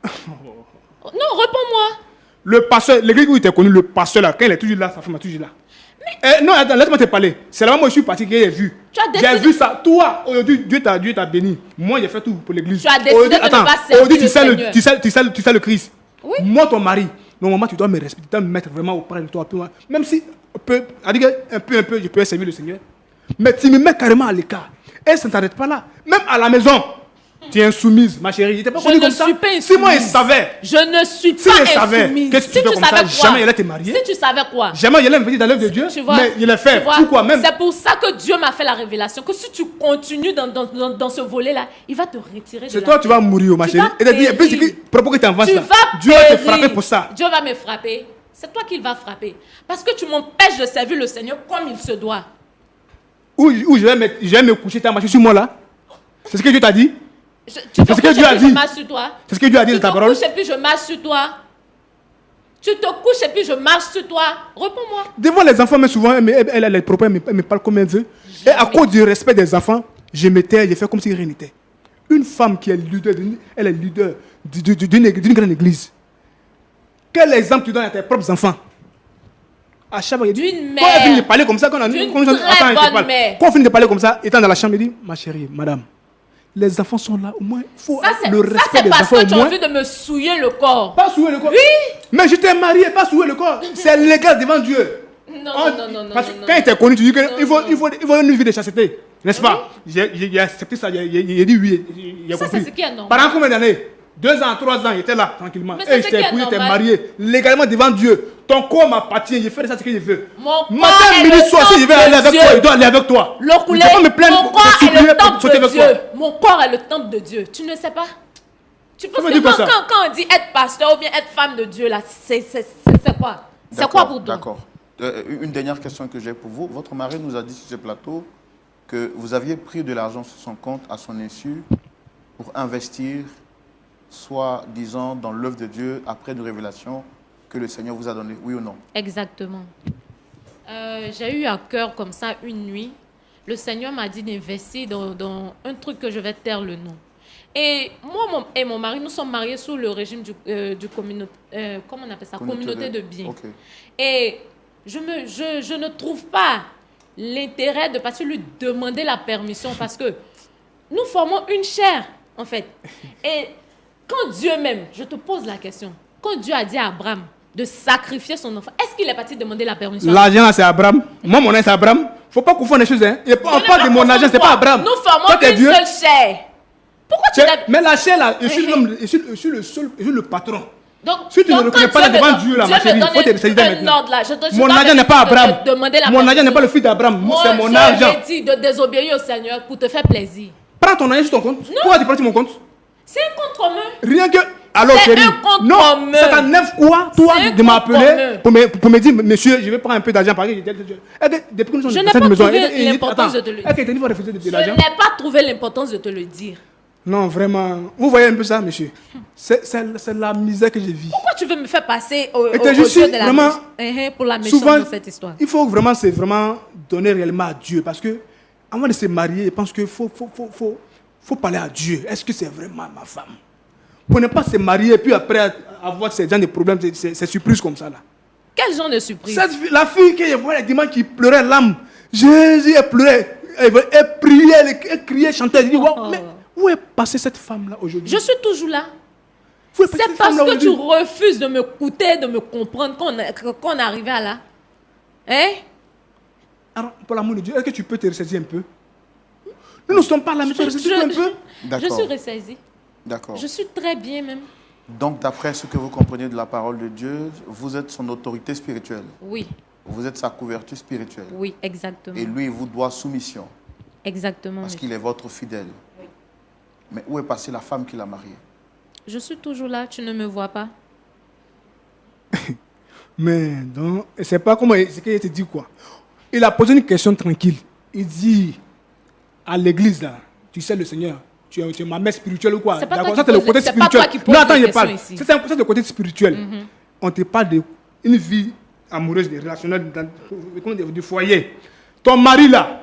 S4: Non, réponds-moi.
S5: Le pasteur, l'église où il était connu, le pasteur là, quand il est toujours là, sa femme est toujours là. Mais... non, attends, laisse-moi te parler. C'est là-bas moi je suis parti que j'ai vu. J'ai vu ça. Toi, aujourd'hui, Dieu t'a béni. Moi, j'ai fait tout pour l'église.
S4: Tu as décidé de ne pas servir le Seigneur.
S5: Tu sais le Christ.
S4: Oui.
S5: Moi, ton mari, normalement, tu dois me respecter, tu dois me mettre vraiment auprès de toi. Même si, un peu, je peux servir le Seigneur. Mais tu me mets carrément à l'écart. Et ça ne t'arrête pas là. Même à la maison. Tu es insoumise, ma chérie. Pas
S4: je ne suis pas insoumise.
S5: Si moi, il savait.
S4: Je ne suis pas insoumise.
S5: Qu'est-ce que tu fais comme ça? Jamais il allait te marier.
S4: Si tu savais quoi?
S5: Jamais il allait me venir dans l'œuvre de Dieu.
S4: Tu vois,
S5: mais il l'a fait. Pourquoi même?
S4: C'est pour ça que Dieu m'a fait la révélation. Que si tu continues dans ce volet-là, il va te retirer de la vie.
S5: C'est toi, tu vas mourir, ma chérie. Et puis, propos que tu envoies ça. Dieu va te frapper pour ça.
S4: Dieu va me frapper. C'est toi qui va frapper. Parce que tu m'empêches de servir le Seigneur comme il se doit.
S5: Où je vais me coucher, ta marche sur moi là? C'est ce que Dieu t'a dit?
S4: Tu te couches et puis je marche sur toi.
S5: C'est ce que Dieu a dit de ta parole.
S4: Tu te couches et puis je marche sur toi. Tu te couches et puis je marche sur toi. Réponds-moi.
S5: Devant les enfants, mais souvent, elle a les propos, elle me parle comme elle veut. Et à cause du respect des enfants, je me tais, je fais comme si rien n'était. Une femme qui est leader, elle est leader d'une grande église. Quel exemple tu donnes à tes propres enfants? À chaque fois,
S4: d'une mère.
S5: Quand elle finit de parler comme ça, quand on finit de parler comme ça, étant dans la chambre, il dit, ma chérie, madame, les enfants sont là, au moins, il faut le respect des enfants. Ça, c'est parce que tu as envie
S4: de me souiller le corps.
S5: Pas souiller le corps?
S4: Oui.
S5: Mais je t'ai marié, pas souiller le corps. C'est légal devant Dieu.
S4: Non.
S5: Parce que quand il était connu, tu dis qu'il faut une vie de chasteté. N'est-ce pas? J'ai accepté ça, il a dit oui.
S4: Ça, c'est ce qui est normal.
S5: Pendant combien d'années? 2 ans, 3 ans, il était là, tranquillement. Et je t'ai épousé, j'étais marié, légalement devant Dieu. Ton corps m'appartient, je fais ça ce que je veux. Matin, midi, soir, si je vais aller avec toi, il doit aller avec toi.
S4: Mon corps est le temple de Dieu. Mon corps est le temple de Dieu. Tu ne sais pas? Tu penses que quand on dit être pasteur ou bien être femme de Dieu, là, c'est quoi? C'est quoi pour toi?
S1: D'accord. Une dernière question que j'ai pour vous. Votre mari nous a dit sur ce plateau que vous aviez pris de l'argent sur son compte à son insu pour investir, soit, disons, dans l'œuvre de Dieu après une révélation que le Seigneur vous a donnée, oui ou non?
S4: Exactement. J'ai eu à cœur comme ça une nuit. Le Seigneur m'a dit d'investir dans un truc que je vais taire le nom. Et moi et mon mari, nous sommes mariés sous le régime du communauté, comment on appelle ça? Communauté de biens. Okay. Et je ne trouve pas l'intérêt de partir lui demander la permission parce que nous formons une chair, en fait. Et quand Dieu même, je te pose la question, quand Dieu a dit à Abraham de sacrifier son enfant, est-ce qu'il est parti demander la permission?
S5: L'argent, c'est Abraham. Moi, mon nom, c'est Abraham. Il ne faut pas confondre les choses. Hein. On parle de mon argent, ce n'est pas Abraham.
S4: Nous formons une seule chair. Pourquoi tu
S5: Mais la chair, là, je suis le patron.
S4: Donc,
S5: Si tu ne reconnais pas devant Dieu, là, ma chérie, il faut te ressaisir maintenant. Mon argent n'est pas Abraham. Mon argent n'est pas le fils d'Abraham. C'est mon argent.
S4: Je t'ai dit de désobéir au Seigneur pour te faire plaisir.
S5: Prends ton argent sur ton compte. Pourquoi tu prends sur mon compte?
S4: C'est un compte commun.
S5: Rien que... Alors
S4: C'est
S5: chérie,
S4: un compte
S5: non,
S4: commun.
S5: ça t'enlève quoi, toi,
S4: C'est un
S5: de m'appeler
S4: compte
S5: pour me dire, monsieur, je vais prendre un peu d'argent par exemple. Depuis que nous sommes
S4: Je
S5: dans
S4: n'ai
S5: cette
S4: pas
S5: maison,
S4: trouvé l'importance de te le dire.
S5: est-ce que tu vas refuser de
S4: Je
S5: l'argent?
S4: n'ai pas trouvé l'importance de te le dire.
S5: Non, vraiment. Vous voyez un peu ça, monsieur? C'est la misère que je vis.
S4: Pourquoi tu veux me faire passer au
S5: je suis
S4: jeu de la
S5: vraiment...
S4: pour la méchante
S5: Souvent,
S4: de cette histoire?
S5: il faut vraiment, c'est vraiment donner réellement à Dieu. Parce que, avant de se marier, je pense qu'il faut parler à Dieu. Est-ce que c'est vraiment ma femme? Pour ne pas se marier et puis après avoir ces genre de problèmes, c'est surprise comme ça là.
S4: Quel genre de surprise?
S5: La fille que je vois le dimanche qui pleurait l'âme, Jésus, elle pleurait, elle priait, elle criait, chantait. Elle dit, wow, mais où est passée cette femme là aujourd'hui?
S4: Je suis toujours là.
S5: Où est passée
S4: C'est
S5: cette
S4: parce
S5: femme-là
S4: que tu
S5: aujourd'hui?
S4: refuses de m'écouter, de me comprendre qu'on est arrivé à là. Hein?
S5: Alors, pour l'amour de Dieu, est-ce que tu peux te ressaisir un peu? Nous ne sommes pas là, mais tu te ressaisis un peu.
S4: Je suis ressaisie.
S1: D'accord.
S4: Je suis très bien même.
S1: Donc, d'après ce que vous comprenez de la parole de Dieu, vous êtes son autorité spirituelle.
S4: Oui,
S1: Vous êtes sa couverture spirituelle.
S4: oui, exactement.
S1: Et lui, il vous doit soumission,
S4: Exactement.
S1: parce
S4: monsieur.
S1: qu'il est votre fidèle. Mais où est passée la femme qui l'a marié?
S4: Je suis toujours là, tu ne me vois pas.
S5: Mais donc, c'est pas comment ce qu'il te dit quoi. Il a posé une question tranquille. Il dit à l'église là, tu sais le Seigneur, tu es ma mère spirituelle ou quoi?
S4: C'est pas toi
S5: D'accord,
S4: qui
S5: ça c'est le
S4: poses-
S5: côté
S4: c'est pas
S5: spirituel.
S4: toi qui poses
S5: Non, attends,
S4: les
S5: je
S4: questions
S5: parle.
S4: ici.
S5: C'est le côté spirituel. On te parle d'une vie amoureuse, relationnelle, du foyer. Ton mari là,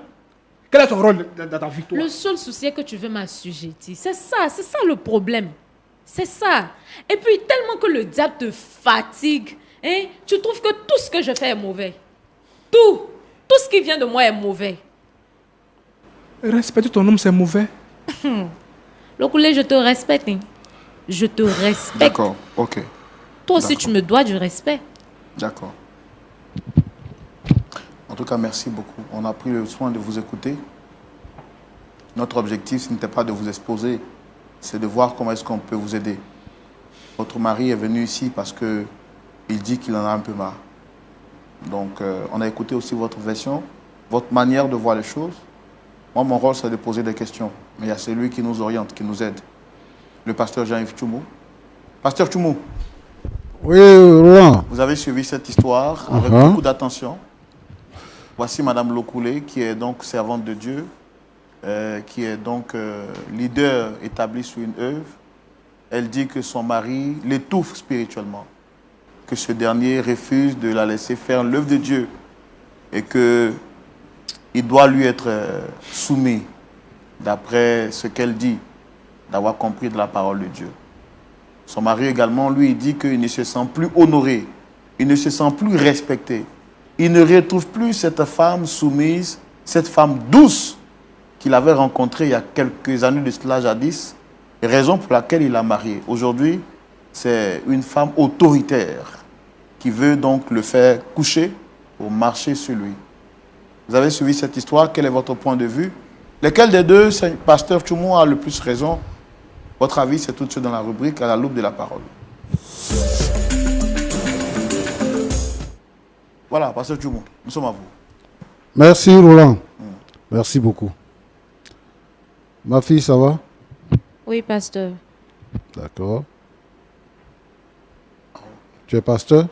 S5: quel est son rôle dans ta vie toi?
S4: Le seul souci est que tu veux m'assujettir. C'est ça le problème. C'est ça. Et puis, tellement que le diable te fatigue, hein, tu trouves que tout ce que je fais est mauvais. Tout ce qui vient de moi est mauvais.
S5: Respecter ton homme, c'est mauvais.
S4: Lokoulé, je te respecte. Hein. Je te respecte.
S1: D'accord, ok.
S4: Toi aussi,
S1: D'accord.
S4: tu me dois du respect.
S1: D'accord. En tout cas, merci beaucoup. On a pris le soin de vous écouter. Notre objectif, ce n'était pas de vous exposer, c'est de voir comment est-ce qu'on peut vous aider. Votre mari est venu ici parce qu'il dit qu'il en a un peu marre. Donc, on a écouté aussi votre version, votre manière de voir les choses. Moi, mon rôle, c'est de poser des questions. Mais il y a celui qui nous oriente, qui nous aide. Le pasteur Jean-Yves Tchoumou. Pasteur Tchoumou,
S2: Oui, Roland.
S1: vous avez suivi cette histoire avec beaucoup d'attention. Voici Madame Lokoulé, qui est donc servante de Dieu, qui est donc leader établi sur une œuvre. Elle dit que son mari l'étouffe spirituellement, que ce dernier refuse de la laisser faire l'œuvre de Dieu et qu'il doit lui être soumis, d'après ce qu'elle dit, d'avoir compris de la parole de Dieu. Son mari également, lui, il dit qu'il ne se sent plus honoré, il ne se sent plus respecté. Il ne retrouve plus cette femme soumise, cette femme douce qu'il avait rencontrée il y a quelques années de cela jadis, raison pour laquelle il l'a mariée. Aujourd'hui, c'est une femme autoritaire qui veut donc le faire coucher pour marcher sur lui. Vous avez suivi cette histoire, quel est votre point de vue? Lequel des deux, pasteur Tchoumou, a le plus raison? Votre avis, c'est tout de suite dans la rubrique à la loupe de la parole. Voilà, pasteur Tchoumou, nous sommes à vous.
S2: Merci, Roland. Merci beaucoup. Ma fille, ça va?
S4: Oui, pasteur.
S2: D'accord. Tu es pasteur?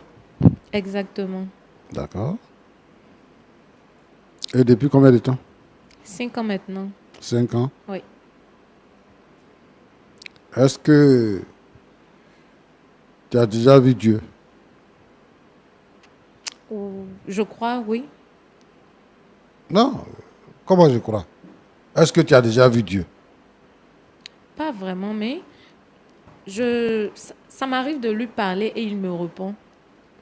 S4: Exactement.
S2: D'accord. Et depuis combien de temps?
S4: 5 ans maintenant.
S2: 5 ans.
S4: Oui.
S2: Est-ce que tu as déjà vu Dieu?
S4: Je crois, oui.
S2: Non. Comment je crois? Est-ce que tu as déjà vu Dieu?
S4: Pas vraiment, mais ça m'arrive de lui parler et il me répond.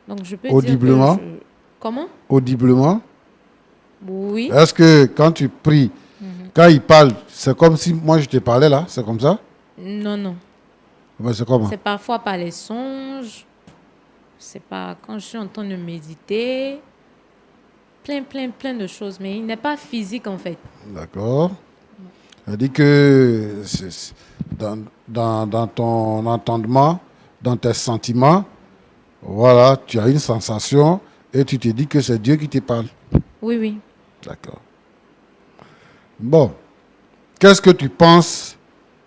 S4: Donc je peux
S2: Audiblement?
S4: dire que Comment?
S2: Audiblement?
S4: Oui.
S2: Est-ce que quand tu pries, quand il parle, c'est comme si moi je te parlais là? C'est comme ça?
S4: Non, non.
S2: Ben, c'est comment?
S4: C'est parfois par les songes. C'est pas quand je suis en train de méditer. Plein de choses. Mais il n'est pas physique en fait.
S2: D'accord. Elle dit que dans ton entendement, dans tes sentiments, voilà, tu as une sensation et tu te dis que c'est Dieu qui te parle.
S4: Oui, oui.
S2: D'accord. Bon, qu'est-ce que tu penses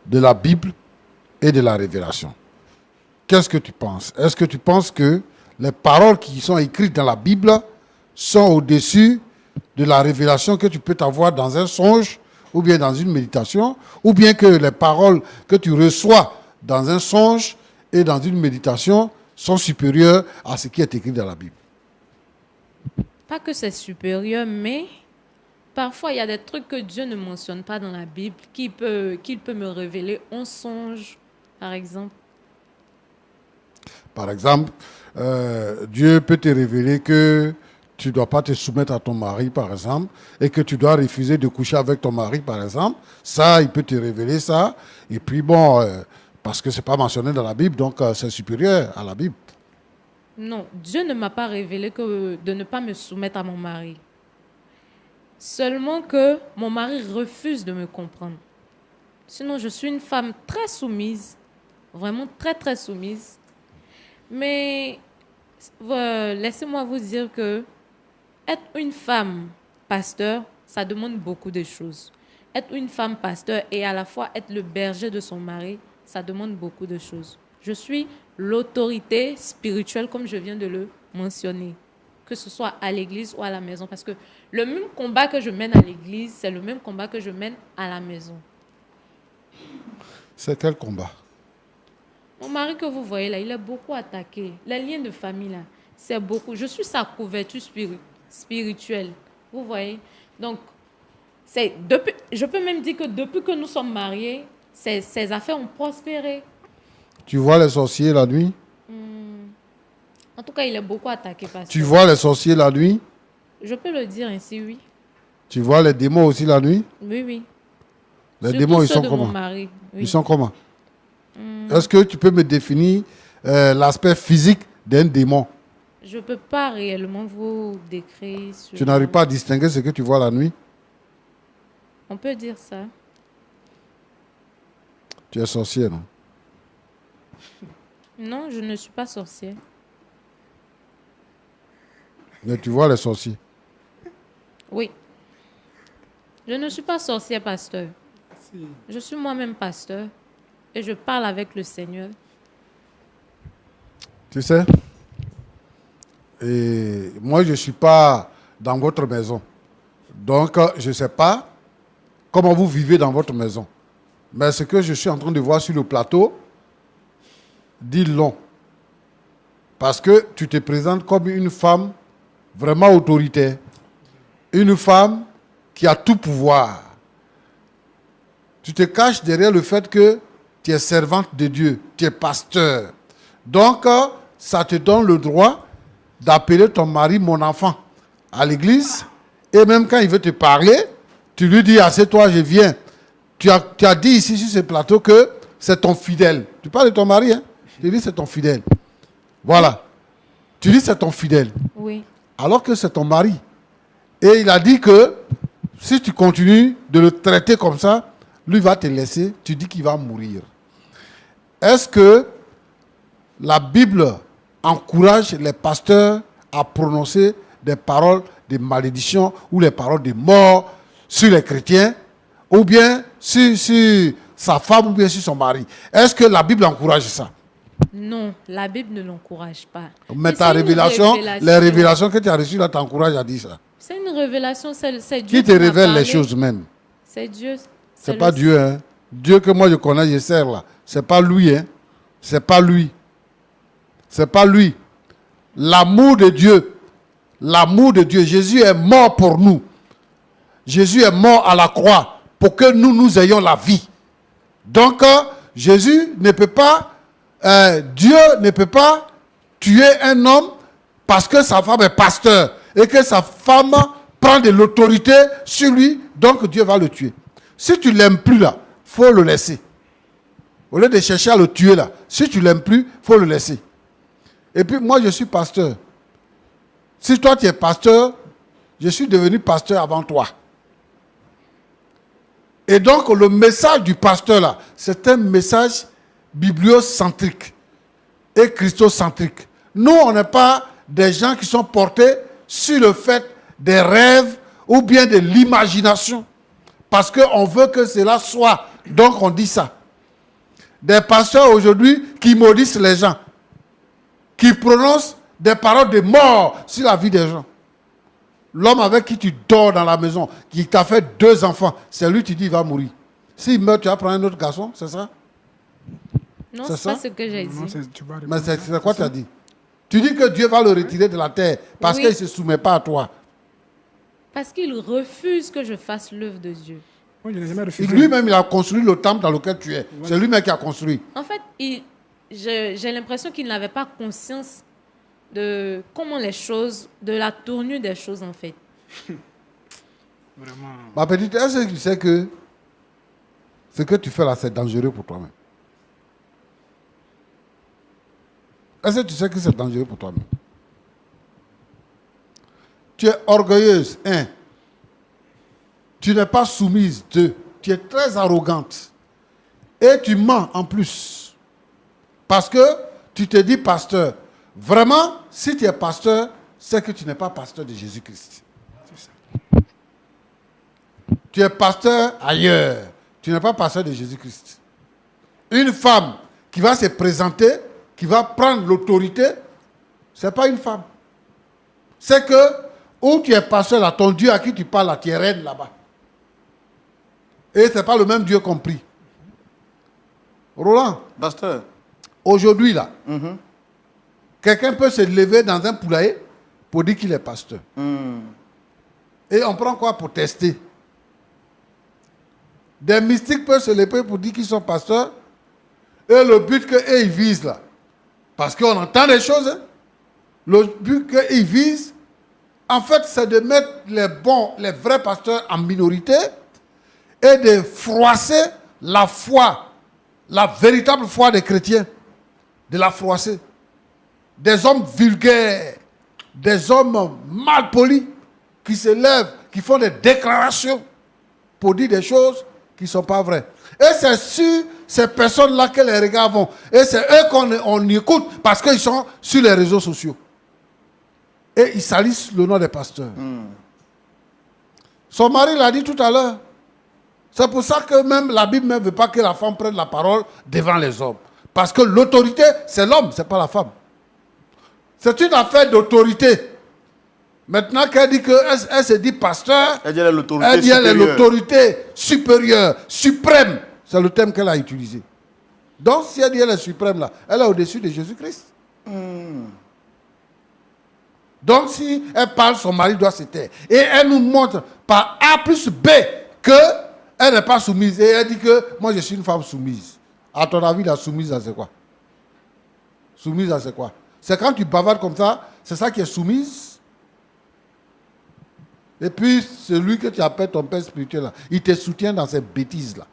S2: de la Bible et de la révélation? Qu'est-ce que tu penses? Est-ce que tu penses que les paroles qui sont écrites dans la Bible sont au-dessus de la révélation que tu peux avoir dans un songe ou bien dans une méditation, ou bien que les paroles que tu reçois dans un songe et dans une méditation sont supérieures à ce qui est écrit dans la Bible?
S4: Pas que c'est supérieur, mais parfois il y a des trucs que Dieu ne mentionne pas dans la Bible qu'il peut me révéler en songe, par exemple.
S2: Par exemple, Dieu peut te révéler que tu ne dois pas te soumettre à ton mari, par exemple, et que tu dois refuser de coucher avec ton mari, par exemple. Ça, il peut te révéler ça. Et puis bon, parce que ce n'est pas mentionné dans la Bible, donc c'est supérieur à la Bible.
S4: Non, Dieu ne m'a pas révélé que de ne pas me soumettre à mon mari. Seulement que mon mari refuse de me comprendre. Sinon, je suis une femme très soumise, vraiment très, très soumise. Mais laissez-moi vous dire que être une femme pasteur, ça demande beaucoup de choses. Être une femme pasteur et à la fois être le berger de son mari, ça demande beaucoup de choses. Je suis l'autorité spirituelle, comme je viens de le mentionner, que ce soit à l'église ou à la maison. Parce que le même combat que je mène à l'église, c'est le même combat que je mène à la maison.
S2: C'est quel combat?
S4: Mon mari que vous voyez là, il est beaucoup attaqué. Les liens de famille là, c'est beaucoup. Je suis sa couverture spirituelle. Vous voyez? Donc, je peux même dire que depuis que nous sommes mariés, ces affaires ont prospéré.
S2: Tu vois les sorciers la nuit?
S4: En tout cas, il est beaucoup attaqué.
S2: Tu vois les sorciers la nuit?
S4: Je peux le dire ainsi, oui.
S2: Tu vois les démons aussi la nuit?
S4: Oui, oui.
S2: Les
S4: Surtout
S2: démons, ils
S4: ceux
S2: sont
S4: de
S2: comment?
S4: mon mari, oui.
S2: Ils sont comment? Est-ce que tu peux me définir l'aspect physique d'un démon?
S4: Je ne peux pas réellement vous décrire.
S2: Tu n'arrives pas à distinguer ce que tu vois la nuit?
S4: On peut dire ça.
S2: Tu es sorcier, non?
S4: Non, je ne suis pas sorcière.
S2: Mais tu vois les sorciers?
S4: Oui. Je ne suis pas sorcière, pasteur. Je suis moi-même pasteur et je parle avec le Seigneur.
S2: Tu sais? Et moi, je ne suis pas dans votre maison. Donc, je ne sais pas comment vous vivez dans votre maison. Mais ce que je suis en train de voir sur le plateau, dit long. Parce que tu te présentes comme une femme vraiment autoritaire. Une femme qui a tout pouvoir. Tu te caches derrière le fait que tu es servante de Dieu, tu es pasteur. Donc, ça te donne le droit d'appeler ton mari mon enfant à l'église. Et même quand il veut te parler, tu lui dis, assieds-toi, je viens. Tu as dit ici sur ce plateau que c'est ton fidèle. Tu parles de ton mari, hein? Tu dis c'est ton fidèle. Voilà. Tu dis c'est ton fidèle.
S4: Oui.
S2: Alors que c'est ton mari. Et il a dit que si tu continues de le traiter comme ça, lui va te laisser. Tu dis qu'il va mourir. Est-ce que la Bible encourage les pasteurs à prononcer des paroles de malédiction ou les paroles de mort sur les chrétiens ou bien sur sa femme ou bien sur son mari? Est-ce que la Bible encourage ça?
S4: Non, la Bible ne l'encourage pas.
S2: Mais ta révélation, les révélations que tu as reçues là t'encouragent à dire ça.
S4: C'est une révélation, c'est Dieu
S2: qui te révèle les choses même?
S4: C'est Dieu.
S2: C'est pas Dieu, hein. Dieu que moi je connais, je sers là. C'est pas lui, hein. C'est pas lui. C'est pas lui. L'amour de Dieu. L'amour de Dieu. Jésus est mort pour nous. Jésus est mort à la croix pour que nous ayons la vie. Donc, Jésus ne peut pas, Dieu ne peut pas tuer un homme parce que sa femme est pasteur et que sa femme prend de l'autorité sur lui, donc Dieu va le tuer. Si tu ne l'aimes plus là, il faut le laisser. Au lieu de chercher à le tuer là, si tu ne l'aimes plus, il faut le laisser. Et puis moi je suis pasteur. Si toi tu es pasteur, je suis devenu pasteur avant toi. Et donc le message du pasteur là, c'est un message bibliocentrique. et christocentrique. Nous, on n'est pas des gens qui sont portés sur le fait des rêves ou bien de l'imagination. Parce qu'on veut que cela soit. Donc on dit ça. Des pasteurs aujourd'hui qui maudissent les gens, qui prononcent des paroles de mort sur la vie des gens. L'homme avec qui tu dors dans la maison, qui t'a fait 2 enfants, c'est lui, tu dis, il va mourir. S'il meurt, tu vas prendre un autre garçon, c'est ça?
S4: Non,
S2: C'est
S4: c'est pas
S2: ça?
S4: ce que j'ai dit.
S5: Non, tu vas
S2: Mais
S5: répondre.
S2: c'est quoi tu as dit? Tu dis que Dieu va le retirer de la terre parce
S4: Oui.
S2: qu'il ne se soumet pas à toi.
S4: Parce qu'il refuse que je fasse l'œuvre de Dieu.
S5: Moi, je n'ai jamais
S2: Et
S5: refusé.
S2: lui-même, il a construit le temple dans lequel tu es. C'est lui-même qui a construit.
S4: En fait, j'ai l'impression qu'il n'avait pas conscience de comment les choses, de la tournure des choses en fait.
S5: Vraiment.
S2: Ma petite, est-ce que tu sais que ce que tu fais là, c'est dangereux pour toi-même? Est-ce que tu sais que c'est dangereux pour toi-même? Tu es orgueilleuse, 1. Tu n'es pas soumise, 2. Tu es très arrogante. Et tu mens en plus. Parce que tu te dis pasteur. Vraiment, si tu es pasteur, c'est que tu n'es pas pasteur de Jésus-Christ. Tu es pasteur ailleurs. Tu n'es pas pasteur de Jésus-Christ. Une femme qui va se présenter, qui va prendre l'autorité, ce n'est pas une femme. C'est que, où tu es pasteur là, ton Dieu à qui tu parles là, tu es reine là-bas. Et ce n'est pas le même Dieu compris. Roland,
S1: Pasteur.
S2: aujourd'hui là, quelqu'un peut se lever dans un poulailler pour dire qu'il est pasteur. Et on prend quoi pour tester? Des mystiques peuvent se lever pour dire qu'ils sont pasteurs. Et le but qu'eux ils visent là, parce qu'on entend des choses, hein, le but qu'ils visent, en fait, c'est de mettre les vrais pasteurs en minorité et de froisser la foi, la véritable foi des chrétiens, de la froisser. Des hommes vulgaires, des hommes mal polis, qui se lèvent, qui font des déclarations pour dire des choses qui ne sont pas vraies. Et c'est sur ces personnes-là que les regards vont. Et c'est eux qu'on écoute parce qu'ils sont sur les réseaux sociaux. Et ils salissent le nom des pasteurs. Son mari l'a dit tout à l'heure. C'est pour ça que même la Bible ne veut pas que la femme prenne la parole devant les hommes. Parce que l'autorité, c'est l'homme, ce n'est pas la femme. C'est une affaire d'autorité. Maintenant qu'elle dit qu'elle se dit pasteur,
S1: Elle dit elle est l'autorité
S2: elle dit elle est
S1: supérieure.
S2: l'autorité supérieure, suprême. C'est le terme qu'elle a utilisé. Donc si elle dit elle est suprême là, elle est au-dessus de Jésus-Christ. Donc si elle parle, son mari doit se taire. Et elle nous montre par A plus B qu'elle n'est pas soumise. Et elle dit que moi je suis une femme soumise. À ton avis, la soumise, c'est quoi? Soumise, c'est quoi? C'est quand tu bavardes comme ça, c'est ça qui est soumise. Et puis, celui que tu appelles ton père spirituel, là, il te soutient dans ces bêtises-là.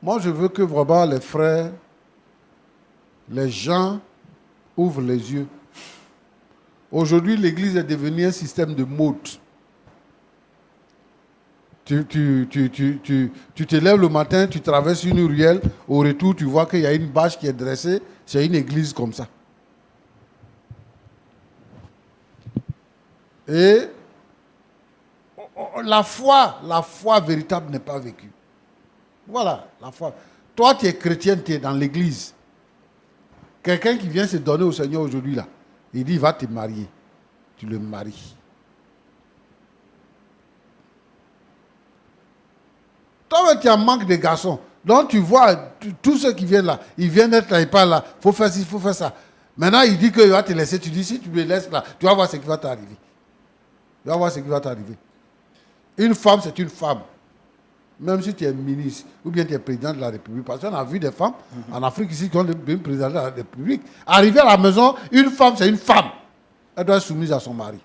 S2: Moi, je veux que vraiment les frères, les gens ouvrent les yeux. Aujourd'hui, l'église est devenue un système de mode. Tu te lèves le matin, tu traverses une ruelle, au retour, tu vois qu'il y a une bâche qui est dressée, c'est une église comme ça. Et la foi véritable n'est pas vécue. Voilà, la foi. Toi, tu es chrétien, tu es dans l'église. Quelqu'un qui vient se donner au Seigneur aujourd'hui, là, il dit, il va te marier. Tu le maries. Toi, tu as un manque de garçons. Donc, tu vois, tous ceux qui viennent là, ils viennent être là, ils parlent là, il faut faire ci, il faut faire ça. Maintenant, il dit qu'il va te laisser. Tu dis, si tu me laisses là, tu vas voir ce qui va t'arriver. Tu vas voir ce qui va t'arriver. Une femme, c'est une femme. Même si tu es ministre ou bien tu es président de la République. Parce qu'on a vu des femmes en Afrique ici qui ont devenu président de la République. Arriver à la maison, une femme, c'est une femme. Elle doit être soumise à son mari.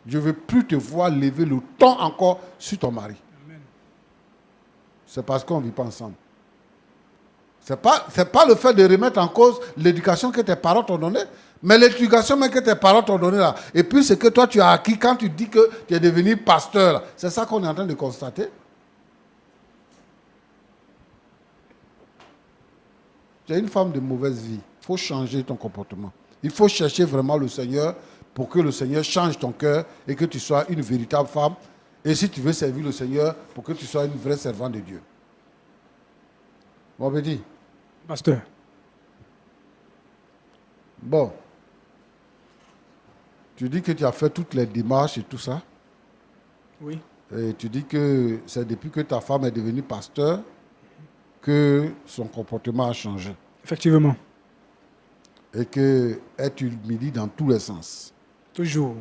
S2: Je ne veux plus te voir lever le ton encore sur ton mari. C'est parce qu'on ne vit pas ensemble. Ce n'est pas le fait de remettre en cause l'éducation que tes parents t'ont donnée, Mais l'éducation même que tes parents t'ont donnée là, et puis ce que toi tu as acquis quand tu dis que tu es devenu pasteur, là, c'est ça qu'on est en train de constater. Tu es une femme de mauvaise vie. Il faut changer ton comportement. Il faut chercher vraiment le Seigneur pour que le Seigneur change ton cœur et que tu sois une véritable femme. Et si tu veux servir le Seigneur, pour que tu sois une vraie servante de Dieu. Bon, petit.
S5: Pasteur.
S2: Bon. Tu dis que tu as fait toutes les démarches et tout ça.
S5: Oui.
S2: Et tu dis que c'est depuis que ta femme est devenue pasteur que son comportement a changé.
S5: Effectivement.
S2: Et qu'elle t'humilie dans tous les sens.
S5: Toujours.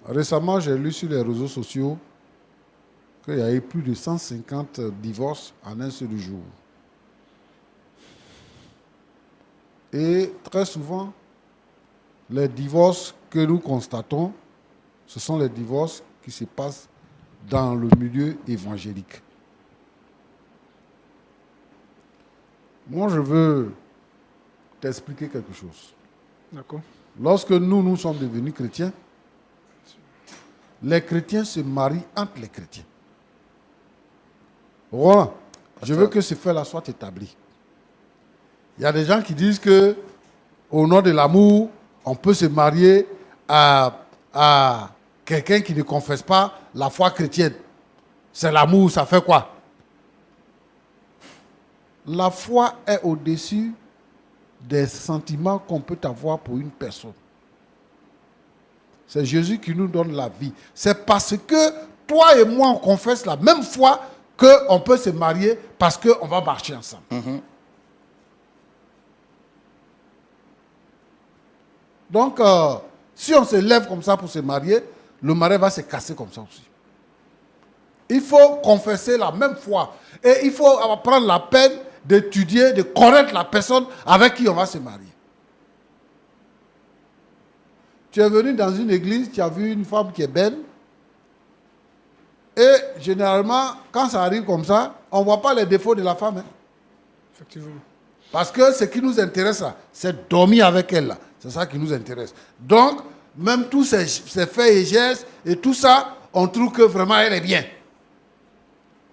S2: Récemment, j'ai lu sur les réseaux sociaux qu'il y a eu plus de 150 divorces en un seul jour. Et très souvent, les divorces que nous constatons, ce sont les divorces qui se passent dans le milieu évangélique. Moi, je veux t'expliquer quelque chose.
S5: D'accord.
S2: Lorsque nous sommes devenus chrétiens, les chrétiens se marient entre les chrétiens. Voilà. Je veux que ce fait-là soit établi. Il y a des gens qui disent que, au nom de l'amour, on peut se marier à quelqu'un qui ne confesse pas la foi chrétienne. C'est l'amour, ça fait quoi? La foi est au-dessus des sentiments qu'on peut avoir pour une personne. C'est Jésus qui nous donne la vie. C'est parce que toi et moi, on confesse la même foi qu'on peut se marier parce qu'on va marcher ensemble. Donc, si on se lève comme ça pour se marier, le mariage va se casser comme ça aussi. Il faut confesser la même foi. Et il faut prendre la peine d'étudier, de connaître la personne avec qui on va se marier. Tu es venu dans une église, tu as vu une femme qui est belle. Et généralement, quand ça arrive comme ça, on ne voit pas les défauts de la femme. Hein.
S5: Effectivement.
S2: Parce que ce qui nous intéresse, c'est dormir avec elle. C'est ça qui nous intéresse. Donc, même tous ces faits et gestes et tout ça, on trouve que vraiment elle est bien.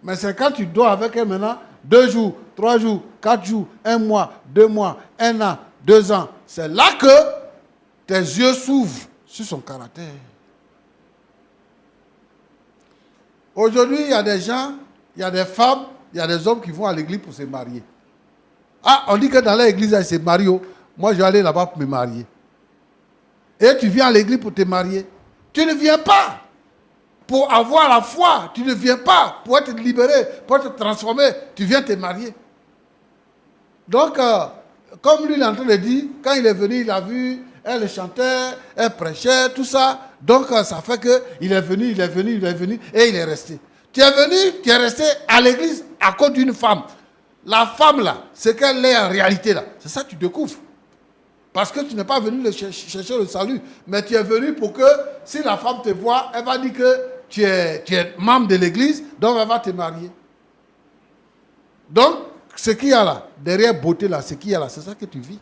S2: Mais c'est quand tu dors avec elle maintenant, 2 jours, 3 jours, 4 jours, 1 mois, 2 mois, 1 an, 2 ans. C'est là que tes yeux s'ouvrent sur son caractère. Aujourd'hui, il y a des gens, il y a des femmes, il y a des hommes qui vont à l'église pour se marier. Ah, on dit que dans l'église, ils se marient. Moi, je vais aller là-bas pour me marier. Et tu viens à l'église pour te marier. Tu ne viens pas pour avoir la foi. Tu ne viens pas pour être libéré, pour être transformé. Tu viens te marier. Donc, comme lui, il est en train de dire, quand il est venu, il a vu, elle chantait, elle prêchait, tout ça. Donc, ça fait qu'il est venu, et il est resté. Tu es venu, tu es resté à l'église à cause d'une femme. La femme, là, ce qu'elle est en réalité, là, c'est ça que tu découvres. Parce que tu n'es pas venu chercher le salut, mais tu es venu pour que, si la femme te voit, elle va dire que tu es membre de l'église, donc elle va te marier. Donc, ce qu'il y a là, derrière beauté là, ce qu'il y a là, c'est ça que tu vis.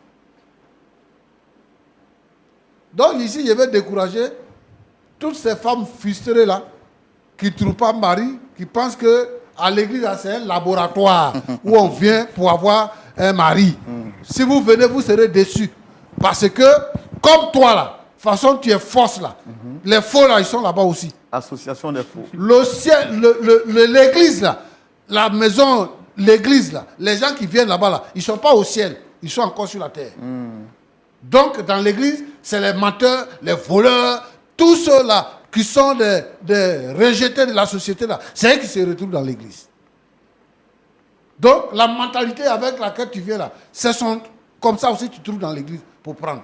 S2: Donc ici, je vais décourager toutes ces femmes frustrées là, qui ne trouvent pas mari, qui pensent que à l'église, c'est un laboratoire où on vient pour avoir un mari. Si vous venez, vous serez déçus. Parce que, comme toi là, de toute façon, tu es fausse là. Les faux là, ils sont là-bas aussi.
S1: Association des faux.
S2: Le ciel, l'église là, la maison, l'église là, les gens qui viennent là-bas là, ils ne sont pas au ciel, ils sont encore sur la terre. Donc, dans l'église, c'est les menteurs, les voleurs, tous ceux là qui sont des rejetés de la société là, c'est eux qui se retrouvent dans l'église. Donc, la mentalité avec laquelle tu viens là, c'est comme ça aussi tu trouves dans l'église pour prendre.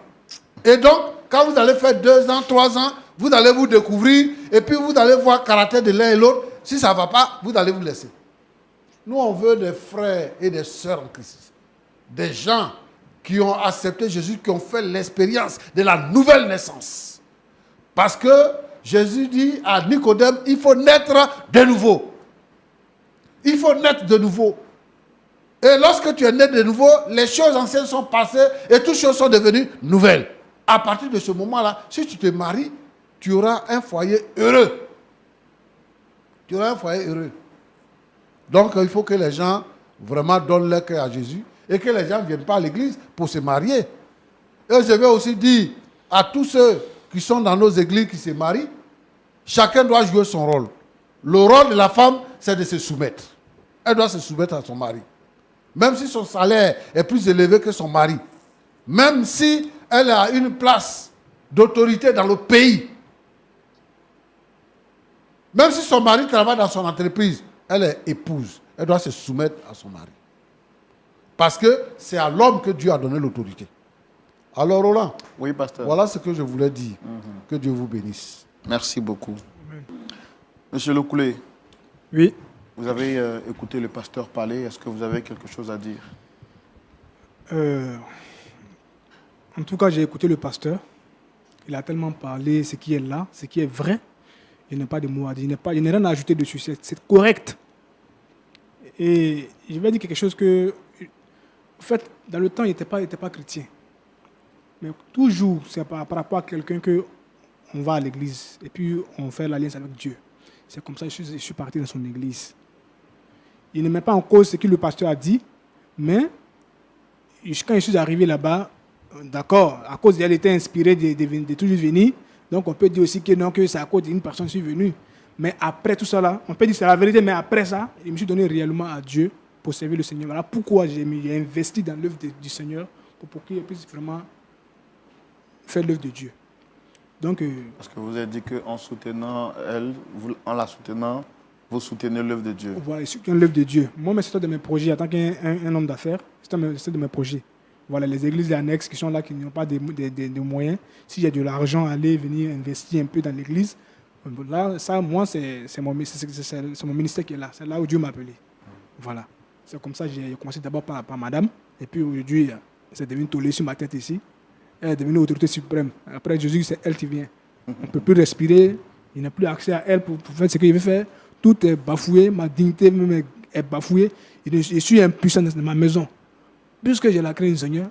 S2: Et donc, quand vous allez faire 2 ans, 3 ans, vous allez vous découvrir et puis vous allez voir le caractère de l'un et l'autre. Si ça ne va pas, vous allez vous laisser. Nous, on veut des frères et des sœurs en Christ. Des gens qui ont accepté Jésus, qui ont fait l'expérience de la nouvelle naissance. Parce que Jésus dit à Nicodème, il faut naître de nouveau. Il faut naître de nouveau. Et lorsque tu es né de nouveau, les choses anciennes sont passées et toutes choses sont devenues nouvelles. À partir de ce moment-là, si tu te maries, tu auras un foyer heureux. Tu auras un foyer heureux. Donc, il faut que les gens vraiment donnent leur cœur à Jésus et que les gens ne viennent pas à l'église pour se marier. Et je vais aussi dire à tous ceux qui sont dans nos églises qui se marient, chacun doit jouer son rôle. Le rôle de la femme, c'est de se soumettre. Elle doit se soumettre à son mari. Même si son salaire est plus élevé que son mari. Même si elle a une place d'autorité dans le pays. Même si son mari travaille dans son entreprise, elle est épouse. Elle doit se soumettre à son mari. Parce que c'est à l'homme que Dieu a donné l'autorité. Alors Roland,
S1: Oui, pasteur.
S2: voilà ce que je voulais dire. Que Dieu vous bénisse.
S1: Merci beaucoup. Monsieur Lokoulé,
S3: Oui.
S1: vous avez écouté le pasteur parler. Est-ce que vous avez quelque chose à dire?
S3: En tout cas, j'ai écouté le pasteur. Il a tellement parlé ce qui est là, ce qui est vrai. Il n'y a pas de mots à dire. Il n'y a rien à ajouter dessus. C'est correct. Et je vais dire quelque chose que, en fait, dans le temps, il n'était pas chrétien. Mais toujours, c'est par rapport à quelqu'un que on va à l'église et puis on fait l'alliance avec Dieu. C'est comme ça que je suis parti dans son église. Il ne met pas en cause ce que le pasteur a dit, mais quand je suis arrivé là-bas, d'accord, à cause d'elle était inspirée de toujours venir, donc on peut dire aussi que non, que c'est à cause d'une personne que je suis venu. Mais après tout ça là, on peut dire que c'est la vérité, mais après ça, je me suis donné réellement à Dieu pour servir le Seigneur. Voilà pourquoi j'ai investi dans l'œuvre du Seigneur, pour qu'il puisse vraiment faire l'œuvre de Dieu. Donc,
S1: Parce que vous avez dit qu'en soutenant elle, en la soutenant, vous soutenez l'œuvre de Dieu.
S3: Voilà, je soutiens l'œuvre de Dieu. Moi, c'est un de mes projets, en tant qu'un homme d'affaires, c'est un de mes projets. Voilà, les églises annexes qui sont là, qui n'ont pas de moyens, s'il y a de l'argent, aller venir investir un peu dans l'église, là, ça, moi, c'est mon ministère qui est là. C'est là où Dieu m'a appelé. Voilà. C'est comme ça que j'ai commencé d'abord par madame, et puis aujourd'hui, c'est devenu tollé sur ma tête ici. Elle est devenue autorité suprême. Après Jésus, c'est elle qui vient. On ne peut plus respirer. Il n'a plus accès à elle pour faire ce qu'il veut faire. Tout est bafoué. Ma dignité même est bafouée. Je suis impuissant dans ma maison. Puisque j'ai la crainte du Seigneur,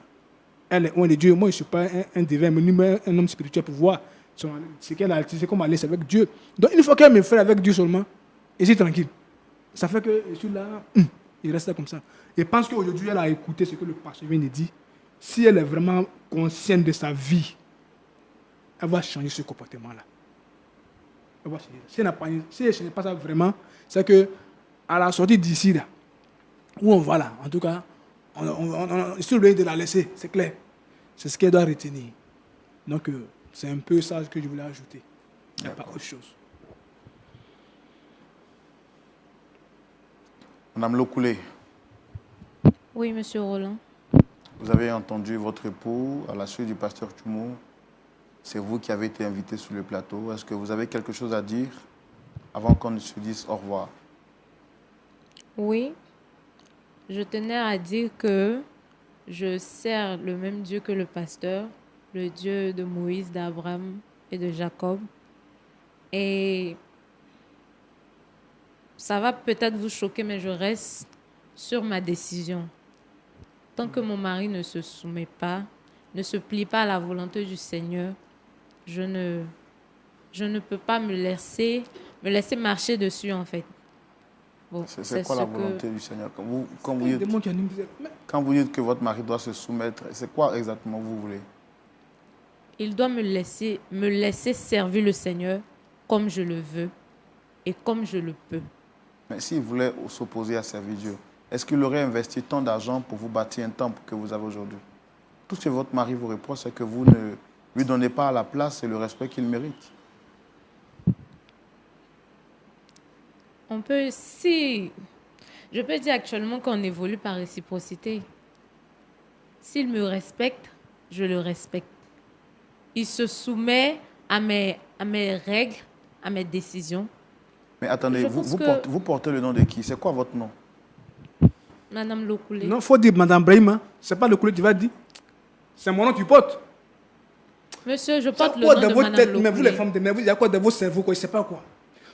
S3: elle est loin de Dieu. Moi, je ne suis pas un divin, mais un homme spirituel pour voir ce qu'elle a. C'est comme aller avec Dieu. Donc, il faut qu'elle me fasse avec Dieu seulement. Et c'est tranquille. Ça fait que je suis là. Il reste là comme ça. Et je pense qu'aujourd'hui, elle a écouté ce que le pasteur vient de dire. Si elle est vraiment consciente de sa vie, elle va changer ce comportement-là. Elle va changer. Si elle ne change pas ça vraiment, c'est qu'à la sortie d'ici, là, où on va là, en tout cas, on est sur le lieu de la laisser, c'est clair. C'est ce qu'elle doit retenir. Donc, c'est un peu ça que je voulais ajouter. Il n'y a pas autre chose.
S1: Madame Lokoulé,
S4: Oui, monsieur Roland.
S1: vous avez entendu votre époux à la suite du pasteur Tchoumou. C'est vous qui avez été invité sur le plateau. Est-ce que vous avez quelque chose à dire avant qu'on ne se dise au revoir?
S4: Oui, je tenais à dire que je sers le même Dieu que le pasteur, le Dieu de Moïse, d'Abraham et de Jacob. Et ça va peut-être vous choquer, mais je reste sur ma décision. Tant que mon mari ne se soumet pas, ne se plie pas à la volonté du Seigneur, je ne peux pas me laisser marcher dessus, en fait. Bon,
S1: C'est quoi la volonté du Seigneur? Quand vous dites que votre mari doit se soumettre, c'est quoi exactement vous voulez?
S4: Il doit me laisser servir le Seigneur comme je le veux et comme je le peux.
S1: Mais s'il voulait s'opposer à servir Dieu, est-ce qu'il aurait investi tant d'argent pour vous bâtir un temple que vous avez aujourd'hui? Tout ce que votre mari vous reproche, c'est que vous ne lui donnez pas la place et le respect qu'il mérite.
S4: Je peux dire actuellement qu'on évolue par réciprocité. S'il me respecte, je le respecte. Il se soumet à mes règles, à mes décisions.
S1: Mais attendez, vous portez le nom de qui? C'est quoi votre nom?
S4: Madame Lokoulé.
S5: Non, il faut dire Madame Brahima. Ce n'est pas Lokoulé qui va dire. C'est mon nom que tu portes.
S4: Monsieur, je porte le nom de Madame Lokoulé.
S5: Mais vous les femmes, il y a quoi dans vos cerveaux, quoi, je ne sais pas quoi.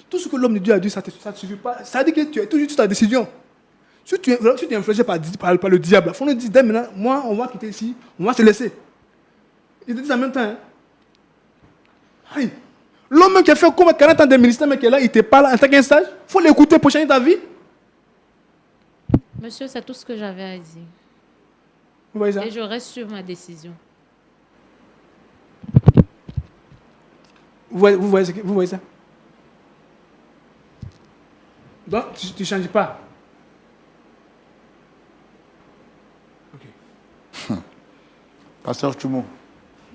S5: Tout ce que l'homme de Dieu a dit, ça ne suffit pas. Ça dit que tu es toujours sur ta décision. Si tu es influencé par le diable, il faut nous dire, dès maintenant, moi, on va quitter ici, on va se laisser. Il te dit en même temps. Hein. Aïe. L'homme qui a fait comme 40 ans de ministère, mais qui est là, il te parle en tant qu'un sage, il faut l'écouter pour changer ta vie.
S4: Monsieur, c'est tout ce que j'avais à dire.
S5: Vous voyez ça?
S4: Et je reste sur ma décision.
S5: Vous voyez ça? Donc, tu ne changes pas.
S1: Okay. Pasteur Tchoumo,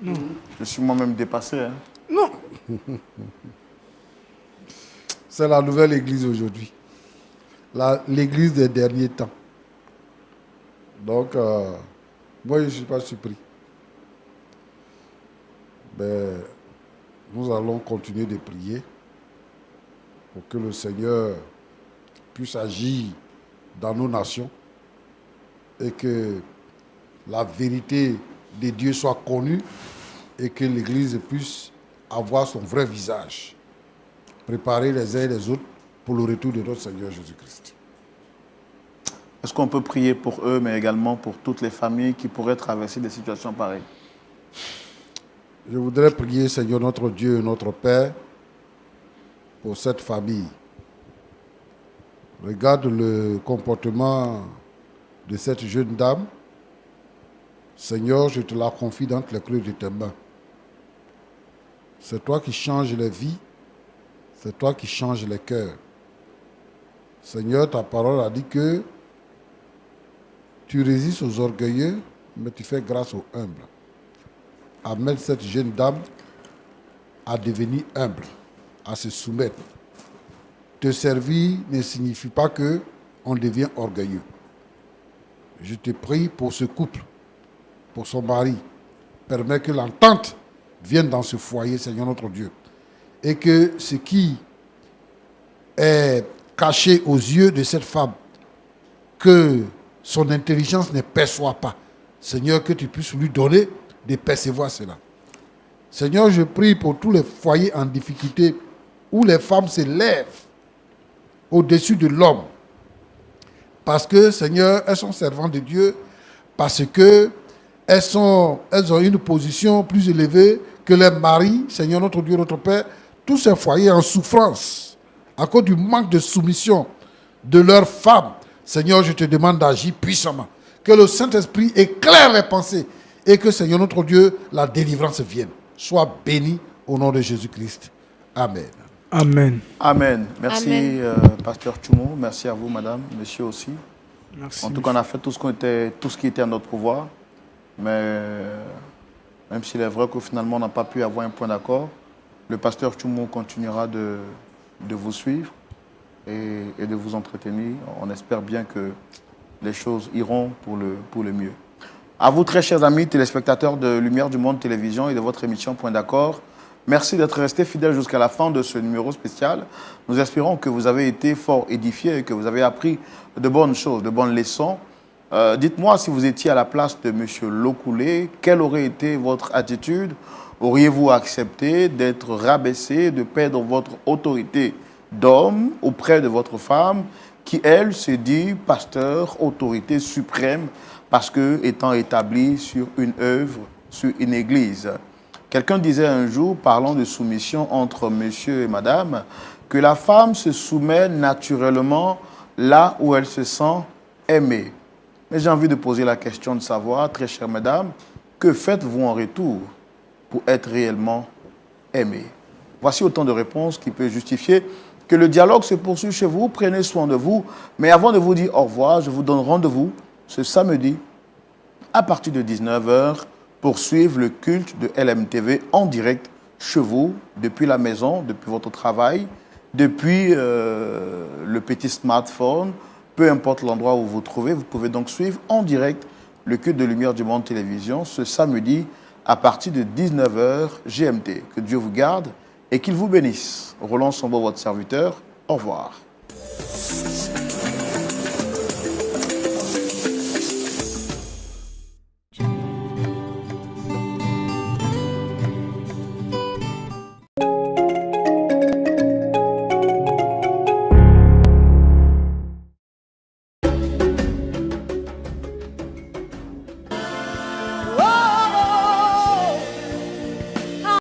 S1: non. Je suis moi-même dépassé. Hein?
S5: Non.
S2: C'est la nouvelle église aujourd'hui. L'église des derniers temps. Donc, moi, je ne suis pas surpris. Mais nous allons continuer de prier pour que le Seigneur puisse agir dans nos nations et que la vérité de Dieu soit connue et que l'Église puisse avoir son vrai visage, préparer les uns et les autres pour le retour de notre Seigneur Jésus-Christ.
S1: Est-ce qu'on peut prier pour eux, mais également pour toutes les familles qui pourraient traverser des situations pareilles?
S2: Je voudrais prier, Seigneur notre Dieu et notre Père, pour cette famille. Regarde le comportement de cette jeune dame. Seigneur, je te la confie dans les creux de tes mains. C'est toi qui changes les vies. C'est toi qui changes les cœurs. Seigneur, ta parole a dit que tu résistes aux orgueilleux, mais tu fais grâce aux humbles. Amène cette jeune dame à devenir humble, à se soumettre. Te servir ne signifie pas qu'on devient orgueilleux. Je te prie pour ce couple, pour son mari. Permets que l'entente vienne dans ce foyer, Seigneur notre Dieu. Et que ce qui est caché aux yeux de cette femme, que son intelligence ne perçoit pas, Seigneur, que tu puisses lui donner de percevoir cela. Seigneur, je prie pour tous les foyers en difficulté où les femmes se lèvent au-dessus de l'homme. Parce que, Seigneur, elles sont servantes de Dieu, parce que elles ont une position plus élevée que les maris, Seigneur notre Dieu, notre Père, tous ces foyers en souffrance, à cause du manque de soumission de leurs femmes. Seigneur, je te demande d'agir puissamment. Que le Saint-Esprit éclaire les pensées et que, Seigneur notre Dieu, la délivrance vienne. Sois béni au nom de Jésus-Christ. Amen.
S5: Amen.
S1: Amen. Merci,
S4: Amen.
S1: Pasteur Tchoumo. Merci à vous, madame, monsieur aussi.
S5: Merci.
S1: En tout cas, on a fait tout ce qui était à notre pouvoir. Mais même s'il est vrai que finalement, on n'a pas pu avoir un point d'accord, le pasteur Tchoumo continuera de vous suivre et de vous entretenir. On espère bien que les choses iront pour le mieux. À vous, très chers amis téléspectateurs de Lumière du Monde Télévision et de votre émission Point d'accord, merci d'être restés fidèles jusqu'à la fin de ce numéro spécial. Nous espérons que vous avez été fort édifiés et que vous avez appris de bonnes choses, de bonnes leçons. Dites-moi, si vous étiez à la place de M. Lokoulé, quelle aurait été votre attitude? Auriez-vous accepté d'être rabaissé, de perdre votre autorité d'homme auprès de votre femme qui, elle, se dit pasteur, autorité suprême, parce que étant établie sur une œuvre, sur une église? Quelqu'un disait un jour, parlant de soumission entre monsieur et madame, que la femme se soumet naturellement là où elle se sent aimée. Mais j'ai envie de poser la question de savoir, très chère madame, que faites-vous en retour pour être réellement aimée? Voici autant de réponses qui peuvent justifier que le dialogue se poursuit chez vous. Prenez soin de vous. Mais avant de vous dire au revoir, je vous donne rendez-vous ce samedi à partir de 19h pour suivre le culte de LMTV en direct chez vous, depuis la maison, depuis votre travail, depuis le petit smartphone, peu importe l'endroit où vous vous trouvez. Vous pouvez donc suivre en direct le culte de Lumière du Monde Télévision ce samedi à partir de 19h GMT. Que Dieu vous garde et qu'il vous bénisse. Roland Sambo, votre serviteur. Au revoir.